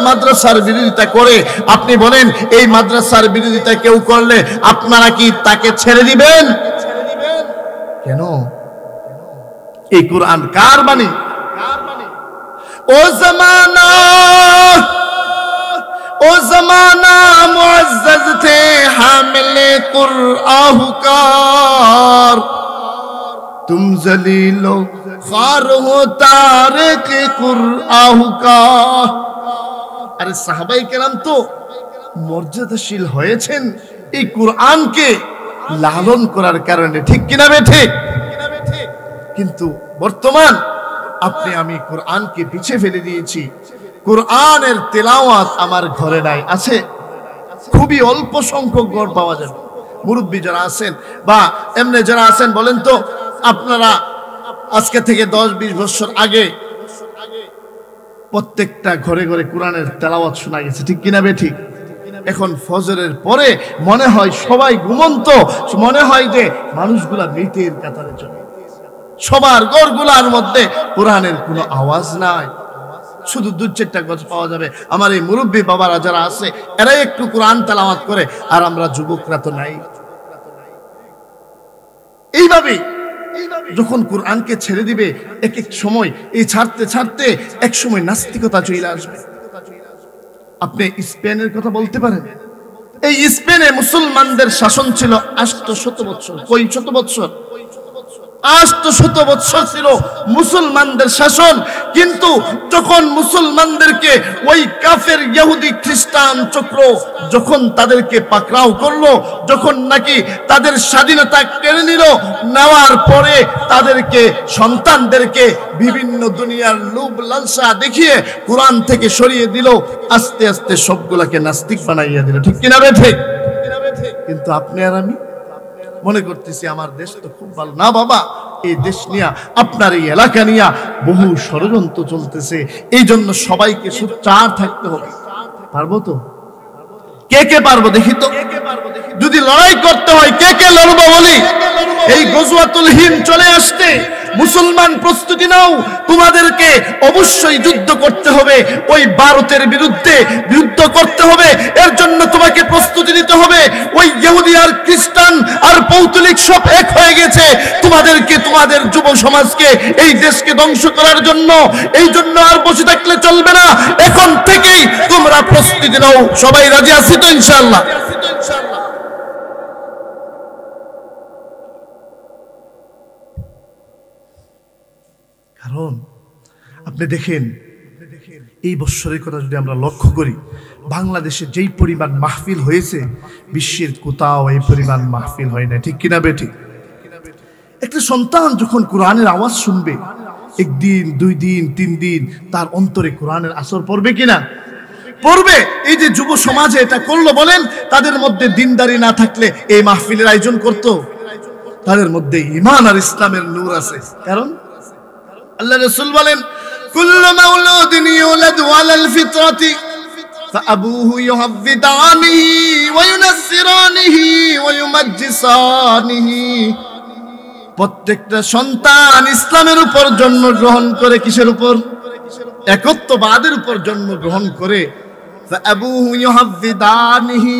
মাদ্রাসার বিরোধিতা করে। আপনি বলেন এই মাদ্রাসার বিরোধিতা কেউ করলে আপনারা কি তাকে ছেড়ে দিবেন? কেন? এই কোরআন কার বাণী? ও জমানা মুআজ্জাজ थे हामिले कुरआन हुकार, तुम जलीलो खार हो तारिक कुरआन हुकार। আরে সাহাবায়ে কেরাম তো মর্যাদাশীল হয়েছেন এই কোরআনকে লালন করার কারণে। ঠিক কিনা ঠিক? কিন্তু বর্তমান আপনি আমি কোরআনকে পিছে ফেলে দিয়েছি। কোরআনের তেলাওয়াত আমার ঘরে নাই, আছে খুবই অল্প সংখ্যক ঘর পাওয়া যাবে। মুরব্বী যারা আছেন বা এমনি যারা আছেন বলেন তো, আপনারা আজকে থেকে 10-20 বছর আগে প্রত্যেকটা ঘরে ঘরে কোরআনের তেলাওয়াত শোনা গেছে। ঠিক কিনা ঠিক? এখন ফজরের পরে মনে হয় সবাই ঘুমন্ত, মনে হয় যে মানুষগুলা মৃতের কাতারে চলে, সবার ঘরগুলার মধ্যে কোরআনের কোনো আওয়াজ নাই, শুধু 2-4টা গজ পাওয়া যাবে। আমার এই মুরব্বী বাবারা যারা আছে এরাই একটু কোরআন তেলাওয়াত করে, আর আমরা যুবকরা তো নাই। এইভাবে যখন কোরআনকে ছেড়ে দিবে এক এক সময়, এই ছাড়তে ছাড়তে এক সময় নাস্তিকতা চলে আসবে। আপনি স্পেনের কথা বলতে পারেন, এই স্পেনে মুসলমানদের শাসন ছিল 800 বছর। কই শত বছর? 800 বছর ছিল মুসলমানদের শাসন। কিন্তু যখন মুসলমানদেরকে ওই কাফের ইহুদি খ্রিস্টান চক্র যখন তাদেরকে পাকড়াও করলো, যখন নাকি তাদের স্বাধীনতা কেড়ে নিল, নেওয়ার পরে তাদেরকে সন্তানদেরকে বিভিন্ন দুনিয়ার লোভ লালসা দেখিয়ে কোরআন থেকে সরিয়ে দিল, আস্তে আস্তে সবগুলাকে নাস্তিক বানাইয়া দিল। ঠিক কিনা ঠিক? কিন্তু আপনি আর আমি মনে করতেছি আমার দেশ তো খুব ভালো। না বাবা, এই দেশ নিয়ে, আপনার এই এলাকা নিয়ে বহু ষড়যন্ত্র চলতেছে। এই জন্য সবাইকে সোচ্চার থাকতে হবে। পারবো তো? কে কে পারবো দেখি তো। যদি লড়াই করতে হয় কে কে লড়বো বলি। এই গজওয়াতুল হিন্দ চলে আসতে মুসলমান প্রস্তুতি নাও। তোমাদেরকে অবশ্যই যুদ্ধ করতে হবে, ওই ভারতের বিরুদ্ধে যুদ্ধ করতে হবে। এর জন্য তোমাকে প্রস্তুতি নিতে হবে। ওই ইহুদি আর খ্রিস্টান আর পৌত্তলিক সব এক হয়ে গেছে তোমাদেরকে, তোমাদের যুব সমাজকে, এই দেশকে ধ্বংস করার জন্য। এই জন্য আর বসে থাকলে চলবে না, এখন থেকেই তোমরা প্রস্তুতি নাও। সবাই রাজি আছি তো ইনশাআল্লাহ? কারণ আপনি দেখেন এই বৎসরের কথা যদি আমরা লক্ষ্য করি, বাংলাদেশে যেই পরিমাণ মাহফিল হয়েছে বিশ্বের কোথাও এই পরিমাণ মাহফিল হয় না, ঠিক কিনা বেটি? একটা সন্তান যখন কোরআনের আওয়াজ শুনবে, একদিন, 2 দিন, 3 দিন তার অন্তরে কোরআনের আসর পড়বে কিনা? পড়বে। এই যে যুব সমাজে এটা করলো বলেন, তাদের মধ্যে দিনদারি না থাকলে এই মাহফিলের আয়োজন করত? তাদের মধ্যে ঈমান আর ইসলামের নূর আছে। কারণ আল্লাহ রাসূল বলেন, কুল্লু মাউলুদিন ইউলাদু আলাল ফিতরাতি ফাআবুহু ইউহাফিদানিহি ওয়া ইউনাসসিরানিহি ওয়া ইউমাজ্জিসানিহি। প্রত্যেকটা সন্তান ইসলামের উপর জন্মগ্রহণ করে। কিসের উপর? একত্ববাদের উপর জন্মগ্রহণ করে। ফাআবুহু ইউহাফিদানিহি,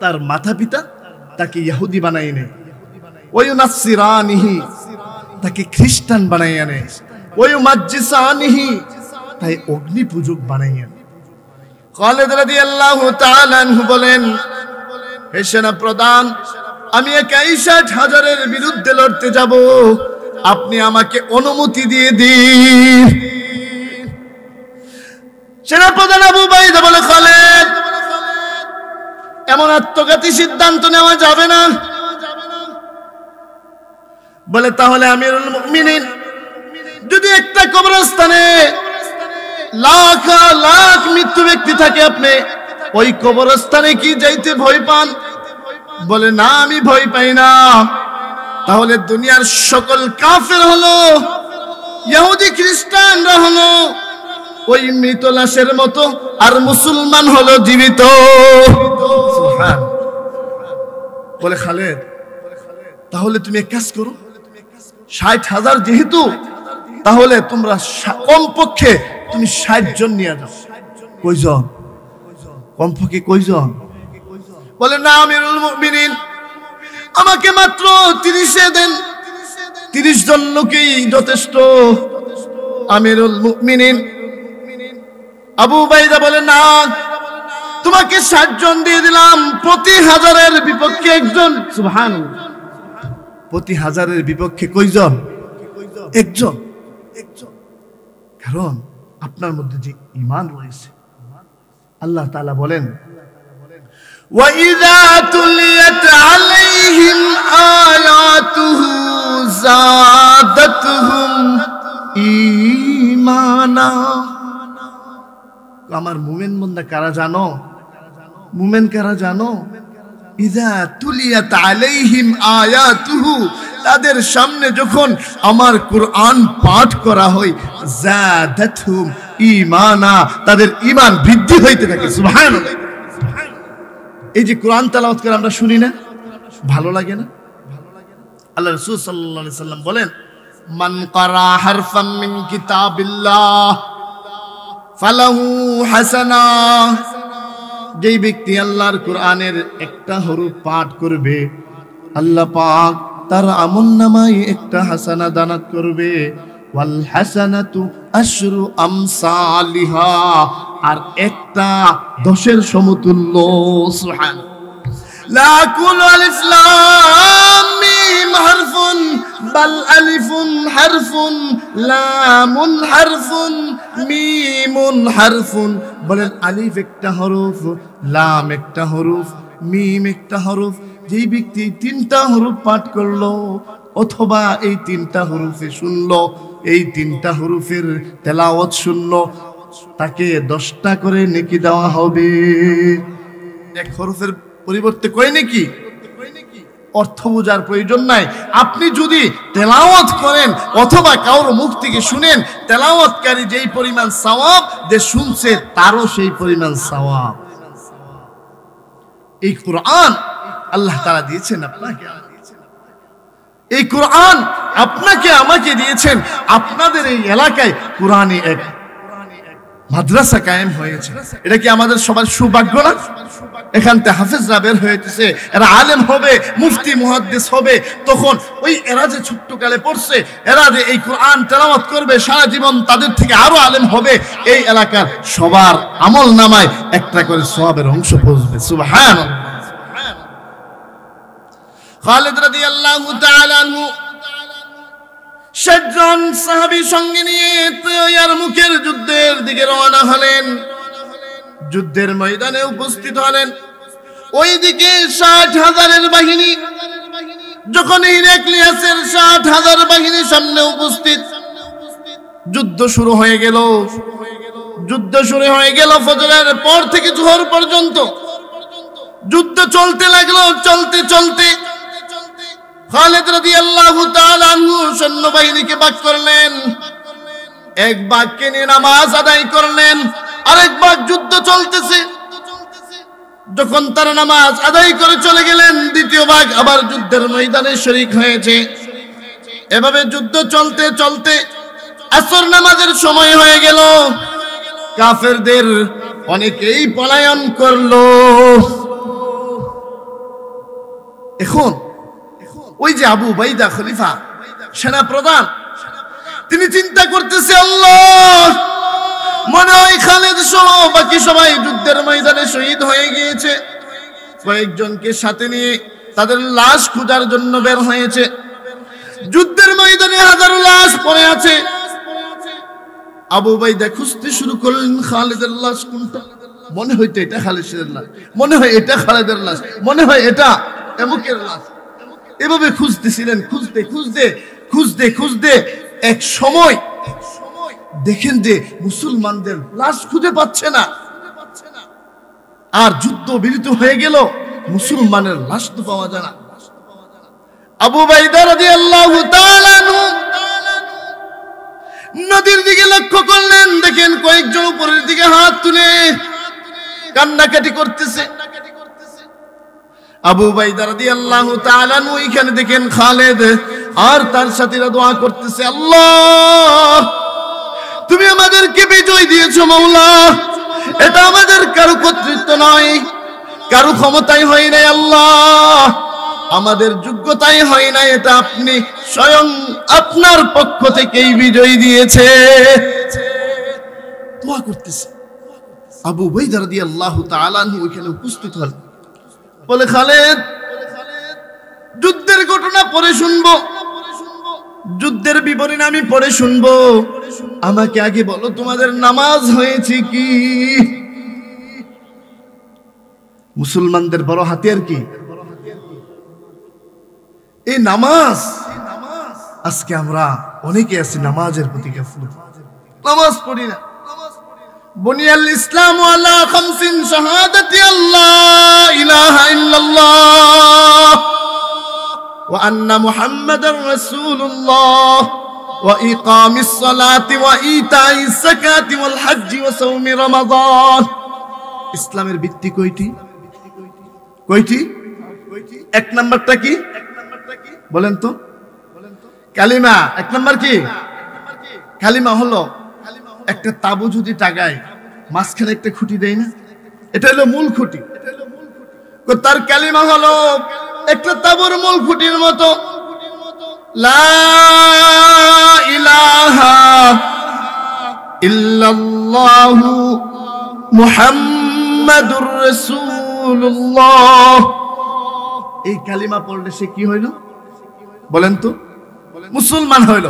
তার মাতা পিতা তাকে ইহুদি বানায় নেয়। ওয়া ইউনাসসিরানিহি, তাকে খ্রিস্টান বানাই আনে। ওই মাজ্জিসানিহি, তাই অগ্নি পূজক বানাই আনে। খালিদ রাদিয়াল্লাহু তাআলা আনহু বলেন, হে সেনা প্রধান, আমি 61,000-এর বিরুদ্ধে লড়তে যাব, আপনি আমাকে অনুমতি দিয়ে দিন। সেনা প্রধান আবু উবাইদা বলে, খালিদ, এমন আত্মঘাতী সিদ্ধান্ত নেওয়া যাবে না। বলে, তাহলে আমিরুল মুমিনিন, যদি একটা কবরস্থানে লাখ লাখ মৃত্যু ব্যক্তি থাকে, আপনি ওই কবরস্থানে কি যাইতে ভয় পান? বলে, না, আমি ভয় পাই না। তাহলে দুনিয়ার সকল কাফের হলো, ইহুদি খ্রিস্টানরা হলো ওই মৃত লাশের মতো, আর মুসলমান হলো জীবিত। সুবহান। বলে, খালেদ, তাহলে তুমি এক কাজ করো, 60,000 যেহেতু, তাহলে তোমরা কমপক্ষে তুমি 60 জন নিয়ে যাও। কয়জন? কমপক্ষে কয়জন? বলে, না আমিরুল মুমিনিন, আমাকে মাত্র 30 দেন, 30 জন লোকই যথেষ্ট। আমিরুল মুমিনিন আবু উবাইদা বলে, না, তোমাকে 60 জন দিয়ে দিলাম, প্রতি 1000-এর বিপক্ষে একজন। সুবহানাল্লাহ। প্রতি 1000-এর বিপক্ষে কয়জন? একজন। কারণ আপনার মধ্যে যে ঈমান রয়েছে। আল্লাহ তাআলা বলেন, وَإِذَا تُلِيَتْ عَلَيْهِمْ آيَاتُهُ زَادَتْهُمْ ঈমানা। আমার মুমিন বান্দা কারা জানো? মুমিন কারা জানো? ইযা তুলিয়াত আলাইহিম আয়াতুহু, তাদের সামনে যখন আমার কোরআন পাঠ করা হয়, যাদাতহুম ঈমানা, তাদের ঈমান বৃদ্ধি হইতে থাকে। সুবহানাল্লাহ। এই যে কোরআন তেলাওয়াত করে আমরা শুনি না, ভালো লাগে না? আল্লাহ রাসূল সাল্লাল্লাহু আলাইহি সাল্লাম বলেন, মান ক্বারা হারফাম মিন কিতাবিল্লাহ ফালাহু হাসানা। যেই ব্যক্তি আল্লাহর কোরআনের একটা হরফ পাঠ করবে, আল্লাহ পাক তার আমলনামায় একটা হাসানা দানাত করবে। ওয়াল হাসানাতু আশরু আমসালিহা, আর একটা 10-এর সমতুল্য। সুবহানাল্লাহ। লা কুলু আলিফ লাম মিম হারফুন বাল আলিফুন হারফুন লামুন হারফুন মিমুন হারফুন। বলেন, আলিফ একটা হরফ, লাম একটা হরফ, মিম একটা হরফ। যেই ব্যক্তি 3টা হরফ পাঠ করলো, অথবা এই 3টা হরফে শুনলো, এই 3টা হরফের তেলাওয়াত শুনলো, তাকে 10টা করে নেকি দেওয়া হবে। এক হরফের পরিবর্তে কয় নেকি? অর্থ বোঝার প্রয়োজন নাই। আপনি যদি তেলাওয়াত করেন অথবা কারোর মুখ থেকে শুনেন, তেলাওয়াতকারী যেই পরিমাণ সওয়াব, যে শুনছে তারও সেই পরিমাণ সওয়াব। এই কোরআন আল্লাহ তাআলা দিয়েছেন আপনাকে, এই কোরআন আপনাকে আমাকে দিয়েছেন। আপনাদের এই এলাকায় কোরআনে এক মাদ্রাসা কায়েম হয়েছে, এটা কি আমাদের সবার সৌভাগ্য না? এখান থেকে হাফেজরা বের হয়েছে, এরা আলেম হবে, মুফতি মুহাদ্দিস হবে। তখন ওই এরা যে ছোট্টকালে পড়ছে, এরা যে এই কোরআন তেলাওয়াত করবে সারা জীবন, তাদের থেকে আরো আলেম হবে। এই এলাকার সবার আমল নামায় একটা করে সওয়াবের অংশ পৌঁছবে। সুবহানাল্লাহ। খালিদ রাদিয়াল্লাহু তাআলা আনহু 60 জন সাহাবী সঙ্গে নিয়ে ইয়ারমুকের যুদ্ধের দিকে রওনা হলেন। যুদ্ধের ময়দানে উপস্থিত হলেন। ওইদিকে 60,000-এর বাহিনী, যখন হিরাক্লিয়াসের 60,000 বাহিনী সামনে উপস্থিত, যুদ্ধ শুরু হয়ে গেল। যুদ্ধ শুরু হয়ে গেল ফজরের পর থেকে জোহর পর্যন্ত যুদ্ধ চলতে লাগলো। চলতে চলতে খালিদ রাদিয়াল্লাহু তাআলা আনহু সৈন্যবাহিনীকে ভাগ করলেন। এক ভাগকে নিয়ে নামাজ আদায় করলেন, আরেক ভাগ যুদ্ধ চলতেছে। যখন তারা নামাজ আদায় করে চলে গেলেন, দ্বিতীয় ভাগ আবার যুদ্ধের ময়দানে শরীক হয়েছে। এভাবে যুদ্ধ চলতে চলতে আসর নামাজের সময় হয়ে গেল। কাফেরদের অনেকেই পলায়ন করলো। এখন ওই যে আবু উবাইদা খলিফা, সেনা প্রধান, তিনি চিন্তা করতেছে, আল্লাহ, মনে হয় খালিদ সহ বাকি সবাই যুদ্ধের ময়দানে শহীদ হয়ে গিয়েছে। কয়েকজনকে সাথে নিয়ে তাদের লাশ খোঁজার জন্য বের হয়েছে। যুদ্ধের ময়দানে হাজারো লাশ পড়ে আছে। আবু উবাইদা খুঁজতে শুরু করলেন, খালিদের লাশ কোনটা? মনে হয়তো এটা খালিদের লাশ, মনে হয় এটা খালিদের লাশ, মনে হয় এটা এমুকের লাশ। এভাবে খুঁজতেছিলেন। খুঁজতে খুঁজতে খুঁজতে খুঁজতে এক সময় দেখেন যে মুসলমানদের লাশ খুঁজে পাচ্ছে না। আর যুদ্ধ বিরত হয়ে গেল, মুসলমানের লাশ তো পাওয়া যায় না। আবু উবাইদা রাদিয়াল্লাহু তাআলা আনহু নদীর দিকে লক্ষ্য করলেন, দেখেন কয়েকজন উপরের দিকে হাত তুলে কান্নাকাটি করতেছে। আবু উবাইদা রাদিয়াল্লাহু তাআলা আনহু এখানে দেখেন খালিদ আর তার সাথীরা দোয়া করতেছে, আল্লাহ, তুমি আমাদেরকে বিজয় দিয়েছো মাওলা। এটা আমাদের কারো কর্তৃত্ব নয়, কারো ক্ষমতায় হয় নাই আল্লাহ, আমাদের যোগ্যতাই হয় নাই, এটা আপনি স্বয়ং আপনার পক্ষ থেকেই বিজয় দিয়েছে। দোয়া করতেছে। আবু উবাইদা রাদিয়াল্লাহু তাআলা আনহু এখানে উপস্থিত হলেন। বলে, খালিদ, যুদ্ধের ঘটনা পরে শুনবো, যুদ্ধের বিবরণ আমি পরে শুনবো, আমাকে আগে বলো তোমাদের নামাজ হয়েছে কি? মুসলমানদের বড় হাতিয়ার কি? এই নামাজ। আজকে আমরা অনেকে আছি নামাজের প্রতি গাফিল, নামাজ পড়ি না। বুনিয়াল ইসলাম আলা খামসিন শাহাদাতি আল্লাহ ইলাহা ইল্লাল্লাহ ওয়া আন্না মুহাম্মাদার রাসূলুল্লাহ ওয়া ইকামিস সালাতি ওয়া ইতাইস যাকাতি ওয়াল হজ্জি ওয়া সাওমি রমাদান। ইসলামের ভিত্তি কয়টি? কয়টি? এক নাম্বারটা কি বলেন তো? কালিমা। এক নাম্বার কি? কালিমা হলো একটা তাবু যদি টাগায়, মাঝখানে একটা খুঁটি দেয় না, এটা হলো মূল খুঁটি। তার কালিমা হলো একটা তাবুর মূল খুঁটির মতো, লা ইলাহা ইল্লাল্লাহু মুহাম্মাদুর রাসূলুল্লাহ। এই কালিমা পড়লে সে কি হইল বলেন তো? মুসলমান হইল।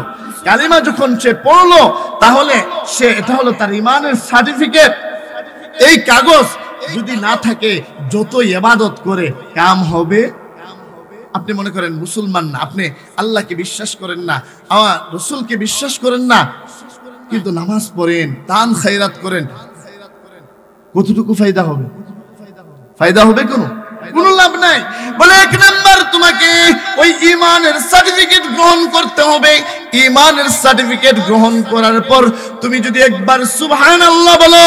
কালিমা যখন সে পড়লো, তাহলে সে, এটা হলো তার ঈমানের সার্টিফিকেট। এই কাগজ যদি না থাকে, যত ইবাদত করে কাম হবে। আপনি মনে করেন মুসলমান না, আপনি আল্লাহকে বিশ্বাস করেন না, আমার রাসূলকে বিশ্বাস করেন না, কিন্তু নামাজ পড়েন, দান খায়রাত করেন, কতটুকু ফায়দা হবে? ফায়দা হবে কোনো লাভ নাই। বলে, এক নাম্বার তোমাকে ওই ঈমানের সার্টিফিকেট গ্রহণ করতে হবে। ঈমানের সার্টিফিকেট গ্রহণ করার পর তুমি যদি একবার সুবহানাল্লাহ বলো,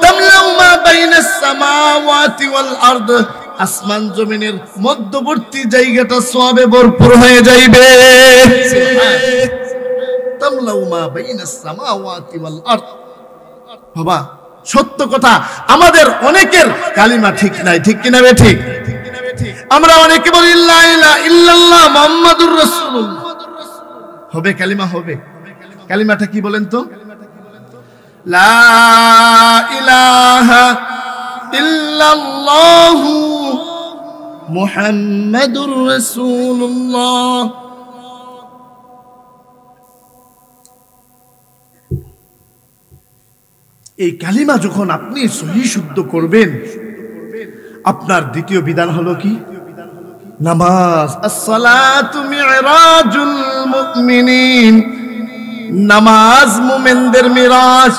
তামলাউ মা বাইনাস সামাওয়াতি ওয়াল আরদ, আসমান জমিনের মধ্যবর্তী জায়গাটা সওয়াবে ভরপুর হয়ে যাইবে। তামলাউ মা বাইনাস সামাওয়াতি ওয়াল আরদ। বাবা সত্য কথা, আমাদের অনেকের কালিমা ঠিক নাই, ঠিক কিনা বে ঠিক? আমরা অনেকে বলি লা ইলাহা ইল্লাল্লাহ মুহাম্মাদুর রাসূলুল্লাহ, হবে কালিমা হবে। কালিমাটা কি বলেন তো? লা ইলাহা ইল্লাল্লাহু মুহাম্মাদুর রাসূলুল্লাহ। এই কালিমা যখন আপনি সহি শুদ্ধ করবেন, আপনার দ্বিতীয় বিধান হলো কি? নামাজ। আসসালাতু মিরাজুল মুমিনিন, নামাজ মুমিনদের মিরাজ।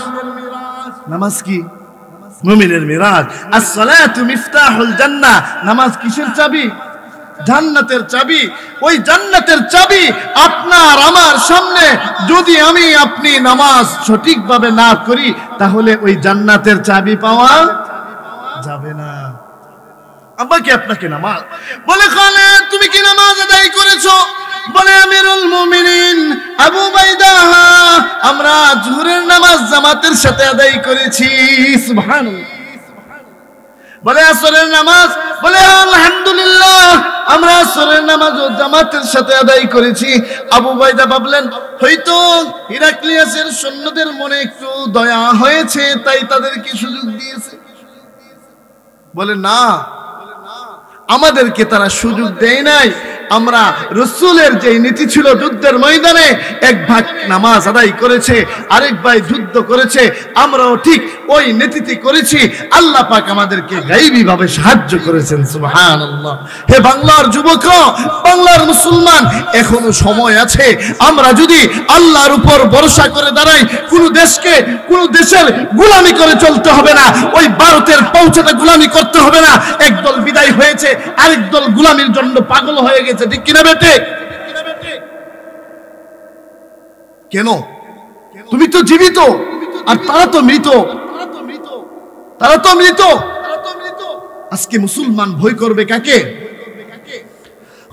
নামাজ কি? মুমিনের মিরাজ। আসসালাতু মিফতাহুল জান্নাহ, নামাজ কিসের চাবি? জান্নাতের চাবি। ওই জান্নাতের চাবি আপনার আমার সামনে যদি আমি আপনি নামাজ সঠিকভাবে না করি, তাহলে ওই জান্নাতের চাবি পাওয়া যাবে না। আব্বাকে আপনাকে নামাজ বলে, খালেদ তুমি কি নামাজ আদায় করেছো? বলে, আমিরুল মুমিনিন আবু বাইদা, আমরা জোহরের নামাজ জামাতের সাথে আদায় করেছি। সুবহানাল্লাহ। বলে, আসরের নামাজ? বলে, আলহামদুলিল্লাহ আমরা আসরের নামাজও জামাতের সাথে আদায় করেছি। আবু বাইদা ভাবলেন হয়তো হিরাক্লিয়াসের সৈন্যদের মনে একটু দয়া হয়েছে, তাই তাদেরকে সুযোগ দিয়েছে। বলে, না, আমাদেরকে তারা সুযোগ দেয় নাই। আমরা রাসূলের যে নীতি ছিল, যুদ্ধের ময়দানে এক ভাগ নামাজ আদায় করেছে, আরেক ভাই যুদ্ধ করেছে, আমরাও ঠিক ওই নীতিতে করেছি। আল্লাহ পাক আমাদেরকে গায়বী ভাবে সাহায্য করেছেন। সুবহানাল্লাহ। হে বাংলার যুবক, বাংলার মুসলমান, এখনো সময় আছে। আমরা যদি আল্লাহর উপর ভরসা করে দাঁড়াই, কোন দেশকে কোন দেশের গোলামি করে চলতে হবে না। ওই ভারতের পৌঁছাতে গোলামি করতে হবে না। একদল বিদায় হয়েছে, আরেক দল গোলামির জন্য পাগল হয়ে গেছে, ঠিক কিনা বেটে? কেন? তুমি তো জীবিত আর তারা তো মৃত। তারা তো মৃত। আজকে মুসলমান ভয় করবে কাকে?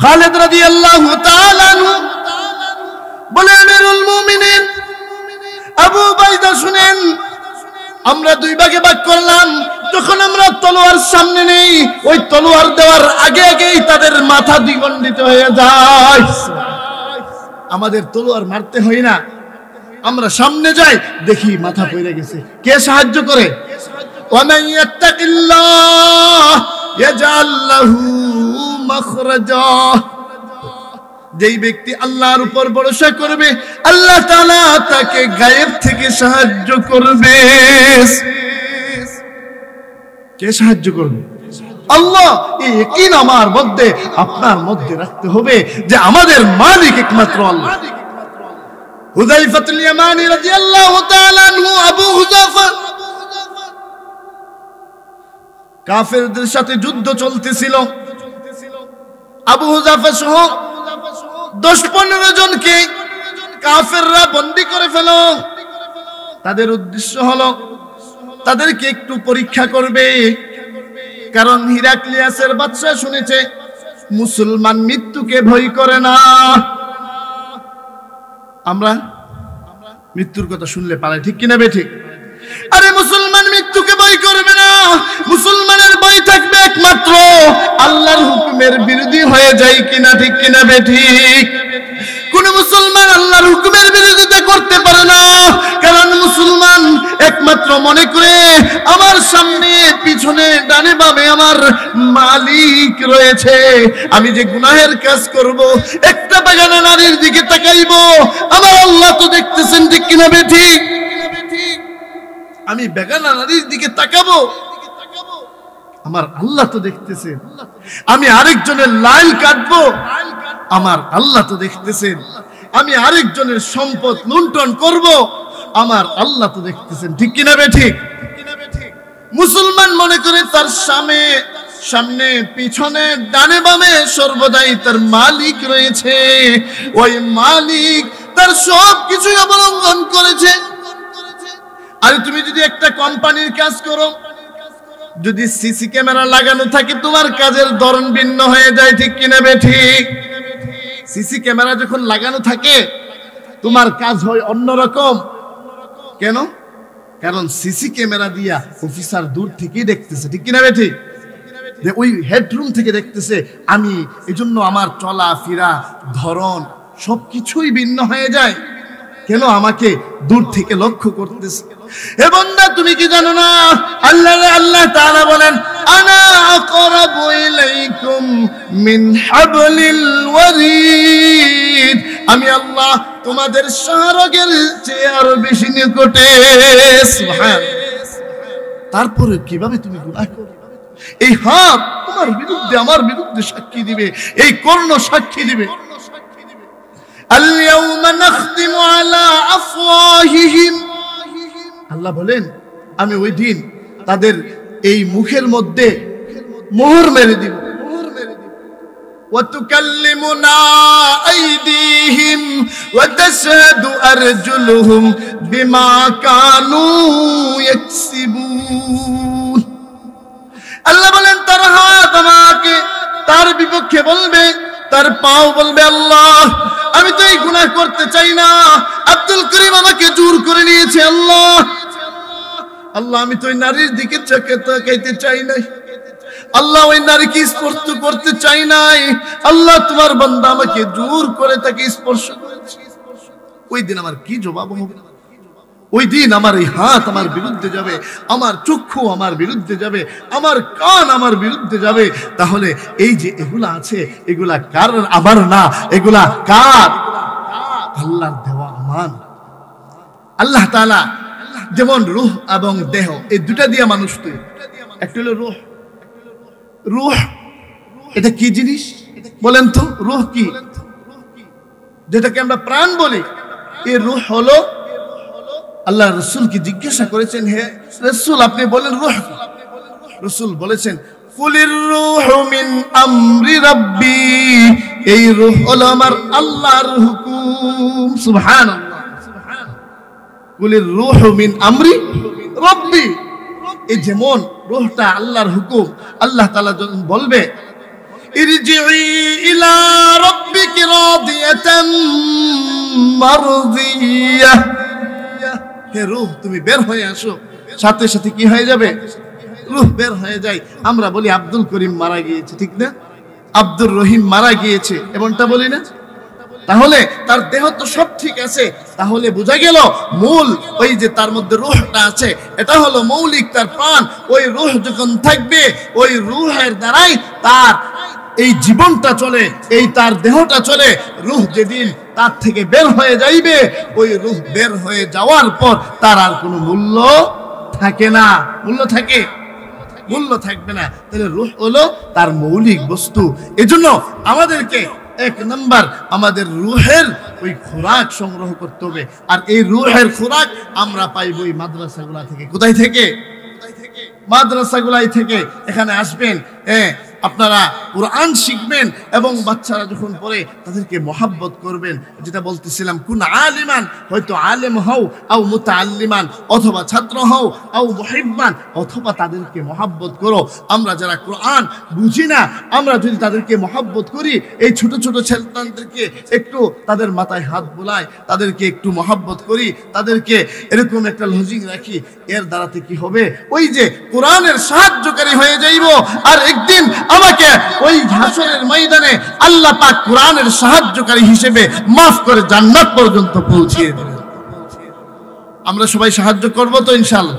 খালিদ রাদিয়াল্লাহু তাআলা আনহু বলে, আমিরুল মুমিনিন আবু বাইদা শুনেন, আমরা দুই ভাগে ভাগ করলাম। যখন আমরা তলোয়ার সামনে নেই, ওই তলোয়ার দেওয়ার আগে আগেই তাদের মাথা দ্বিখণ্ডিত হয়ে যায়। আমাদের তলোয়ার মারতে হয় না, আমরা সামনে যাই, দেখি মাথা পড়ে গেছে। কে সাহায্য করে? ওয়ামান ইয়াত্তাকিল্লাহ ইয়াজআল লাহু মাখরাজা। যেই ব্যক্তি আল্লাহর উপর ভরসা করবে, আল্লাহ তাআলা তাকে গায়েব থেকে সাহায্য করবে। কে সাহায্য করবে? আল্লাহ। এই ইয়াকিন আমার মধ্যে আপনার মধ্যে রাখতে হবে যে আমাদের মালিক একমাত্র আল্লাহ। হুযায়ফাতুল ইয়ামানী রাদিয়াল্লাহু তাআলা আনহু, আবু হুযায়ফা, কাফেরদের সাথে যুদ্ধ চলতেছিল। আবু হুযায়ফা সহ 10-15 জনকে কাফেররা বন্দী করে ফেল। তাদের উদ্দেশ্য হলো তাদেরকে একটু পরীক্ষা করবে, কারণ হিরাক্লিয়াসের বাদশা শুনেছে মুসলমান মৃত্যুকে ভয় করে না। আমরা মৃত্যুর কথা শুনলে পালাই, ঠিক কিনা বে ঠিক? আরে মুসলমান মৃত্যুকে ভয় করবে না, মুসলমানের ভয় থাকবে একমাত্র আল্লাহর হুকুমের বিরোধী হয়ে যায় কিনা, ঠিক কিনা বে ঠিক? কোন মুসলমান আল্লাহর হুকুমের বিরোধিতা করতে পারে না, কারণ মুসলমান একমাত্র মনে করে আমার সামনে পিছনে ডানে বামে আমার মালিক রয়েছে। আমি যে গুনাহের কাজ করব, একটা বেগানা নারীর দিকে তাকাইব, আমার আল্লাহ তো দেখতেছেন, ঠিক কিনা বে ঠিক? আমি বেগানা নারীর দিকে তাকাবো, আমার আল্লাহ তো দেখতেছেন। আমি আরেকজনের লাইল কাটবো, আমার আল্লাহ তো দেখতেছেন। আমি আরেকজনের সম্পদ লুণ্ঠন করব, আমার আল্লাহ তো দেখতেছেন, ঠিক কিনা বে ঠিক? মুসলমান মনে করে তার সামনে পিছনে ডানে বামে সর্বদাই তার মালিক রয়েছে। ওই মালিক তার সব কিছুই অবলম্বন করেছে। আর তুমি যদি একটা কোম্পানির কাজ করো, যদি সিসি ক্যামেরা লাগানো থাকে তোমার কাজের ধরন ভিন্ন হয়ে যায়, ঠিক কিনা বেঠিক? সিসি ক্যামেরা যখন লাগানো থাকে তোমার কাজ হয় অন্যরকম। কেন? কারণ সিসি ক্যামেরা দিয়া অফিসার দূর থেকেই দেখতেছে, ঠিক কিনা বেঠিক? যে ওই হেডরুম থেকে দেখতেছে আমি, এজন্য আমার চলা ফিরা ধরন সবকিছুই ভিন্ন হয়ে যায়। কেন? আমাকে দূর থেকে লক্ষ্য করতেছে। হে বান্দা, তুমি কি জানো না আল্লাহ তাআলা বলেন আনা আকরাবু ইলাইকুম মিন হাবলিল ওয়ারিদ, আমি আল্লাহ তোমাদের শাহরগের চেয়ে আরো বেশি নিকটে। সুবহানাল্লাহ। তারপরে কিভাবে তুমি গুনাহ করো? এই হাত তোমার বিরুদ্ধে আমার বিরুদ্ধে সাক্ষী দিবে, এই কর্ণ সাক্ষী দিবে। আল-ইয়াউমা নাখতিমু আলা আফওয়াহিহিম, আল্লাহ বলেন আমি ওই দিন তাদের এই মুখের মধ্যে মোহর মেরে দিব। ওয়া তুকাল্লিমুনা আইদিহিম ওয়া তাশহাদু আরজুলুহুম বিমা কানু ইয়াকসিবুন। আল্লাহ বলেন তার হাত আমাকে তার বিপক্ষে বলবে, তার পাও বলবে আল্লাহ আমি তো এই গুনাহ করতে চাই না, আব্দুল করিম আমাকে জোর করে নিয়েছে। আল্লাহ আল্লাহ আমি তো ওই নারীর দিকে চোখে তাকাইতে চাই নাই, আল্লাহ ওই নারীকে স্পর্শ করতে চাই নাই, আল্লাহ তোমার বান্দা আমাকে জোর করে তাকে স্পর্শ করেছে। ওই দিন আমার কি জবাব হবে? ওই দিন আমার এই হাত আমার বিরুদ্ধে যাবে, আমার চক্ষু আমার বিরুদ্ধে যাবে, আমার কান আমার বিরুদ্ধে যাবে। তাহলে এই যে এগুলা আছে এগুলা কার? আমার না, এগুলা কার? আল্লাহর দেওয়া আমান। আল্লাহ তাআলা যেমন রূহ এবং দেহ এই দুটা দিয়ে মানুষ তৈরি। একটা হলো রূহ। রূহ এটা কি জিনিস বলেন তো? রূহ কি? যেটাকে আমরা প্রাণ বলি, এই রূহ হলো, আল্লাহ রাসূলকে জিজ্ঞাসা করেছেন হে রাসূল আপনি বলেন রূহ কি? রাসূল বলেছেন কুলির রূহু মিন আমরি রাব্বি, এই রূহ হলো আমার আল্লাহর হুকুম। সুবহানাল্লাহ। কুলির রূহু মিন আমরি রাব্বি, এই যেমন রূহটা আল্লাহর হুকুম, আল্লাহ তাআলা যখন বলবে ইরজিই ইলা রাব্বিকি রাদিয়াতাম মারদিয়াহ, হে রূহ তুমি বের হয়ে আসো, সাথে সাথে কি হয়ে যাবে? রূহ বের হয়ে যায়। আমরা বলি আব্দুল করিম মারা গিয়েছে, ঠিক না? আব্দুর রহিম মারা গিয়েছে, এমনটা বলি না? তাহলে তার দেহ তো সব ঠিক আছে, তাহলে বোঝা গেল মূল ওই যে তার মধ্যে রূহটা আছে এটা হলো মৌলিক, তার প্রাণ। ওই রূহ যখন থাকবে ওই রূহের দ্বারাই তার এই জীবনটা চলে, এই তার দেহটা চলে। রূহ যেদিন তার থেকে বের হয়ে যাইবে, ওই রূহ বের হয়ে যাওয়ার পর তার আর কোনো মূল্য থাকে না। মূল্য থাকে? মূল্য থাকবে না। তাহলে রূহ হলো তার মৌলিক বস্তু। এজন্য আমাদেরকে এক নাম্বার আমাদের রূহের ওই খোরাক সংগ্রহ করতে হবে। আর এই রূহের খোরাক আমরা পাইব এই মাদ্রাসাগুলা থেকে। কোথায় থেকে? মাদ্রাসাগুলাই থেকে। এখানে আসবেন, আপনারা কোরআন শিখবেন এবং বাচ্চারা যখন পড়ে তাদেরকে মহাব্বত করবেন। যেটা বলতেছিলাম, কুন আলিমান, হয়তো আলেম হও আও মুতাআল্লিমান, অথবা ছাত্র হও আও মুহিব্বান, অথবা তাদেরকে মহাব্বত করো। আমরা যারা কোরআন বুঝি না, আমরা যদি তাদেরকে মহাব্বত করি, এই ছোট ছোট ছেলেদেরকে একটু তাদের মাথায় হাত বোলাই, তাদেরকে একটু মহাব্বত করি, তাদেরকে এরকম একটা লজিং রাখি, এর দ্বারাতে কি হবে? ওই যে কোরআনের সাহায্যকারী হয়ে যাইব। আর একদিন আমাকে ওই হাসরের ময়দানে আল্লাহ পাক কোরআনের সাহায্যকারী হিসেবে মাফ করে জান্নাত পর্যন্ত পৌঁছিয়ে দেবেন। আমরা সবাই সাহায্য করব তো ইনশাআল্লাহ।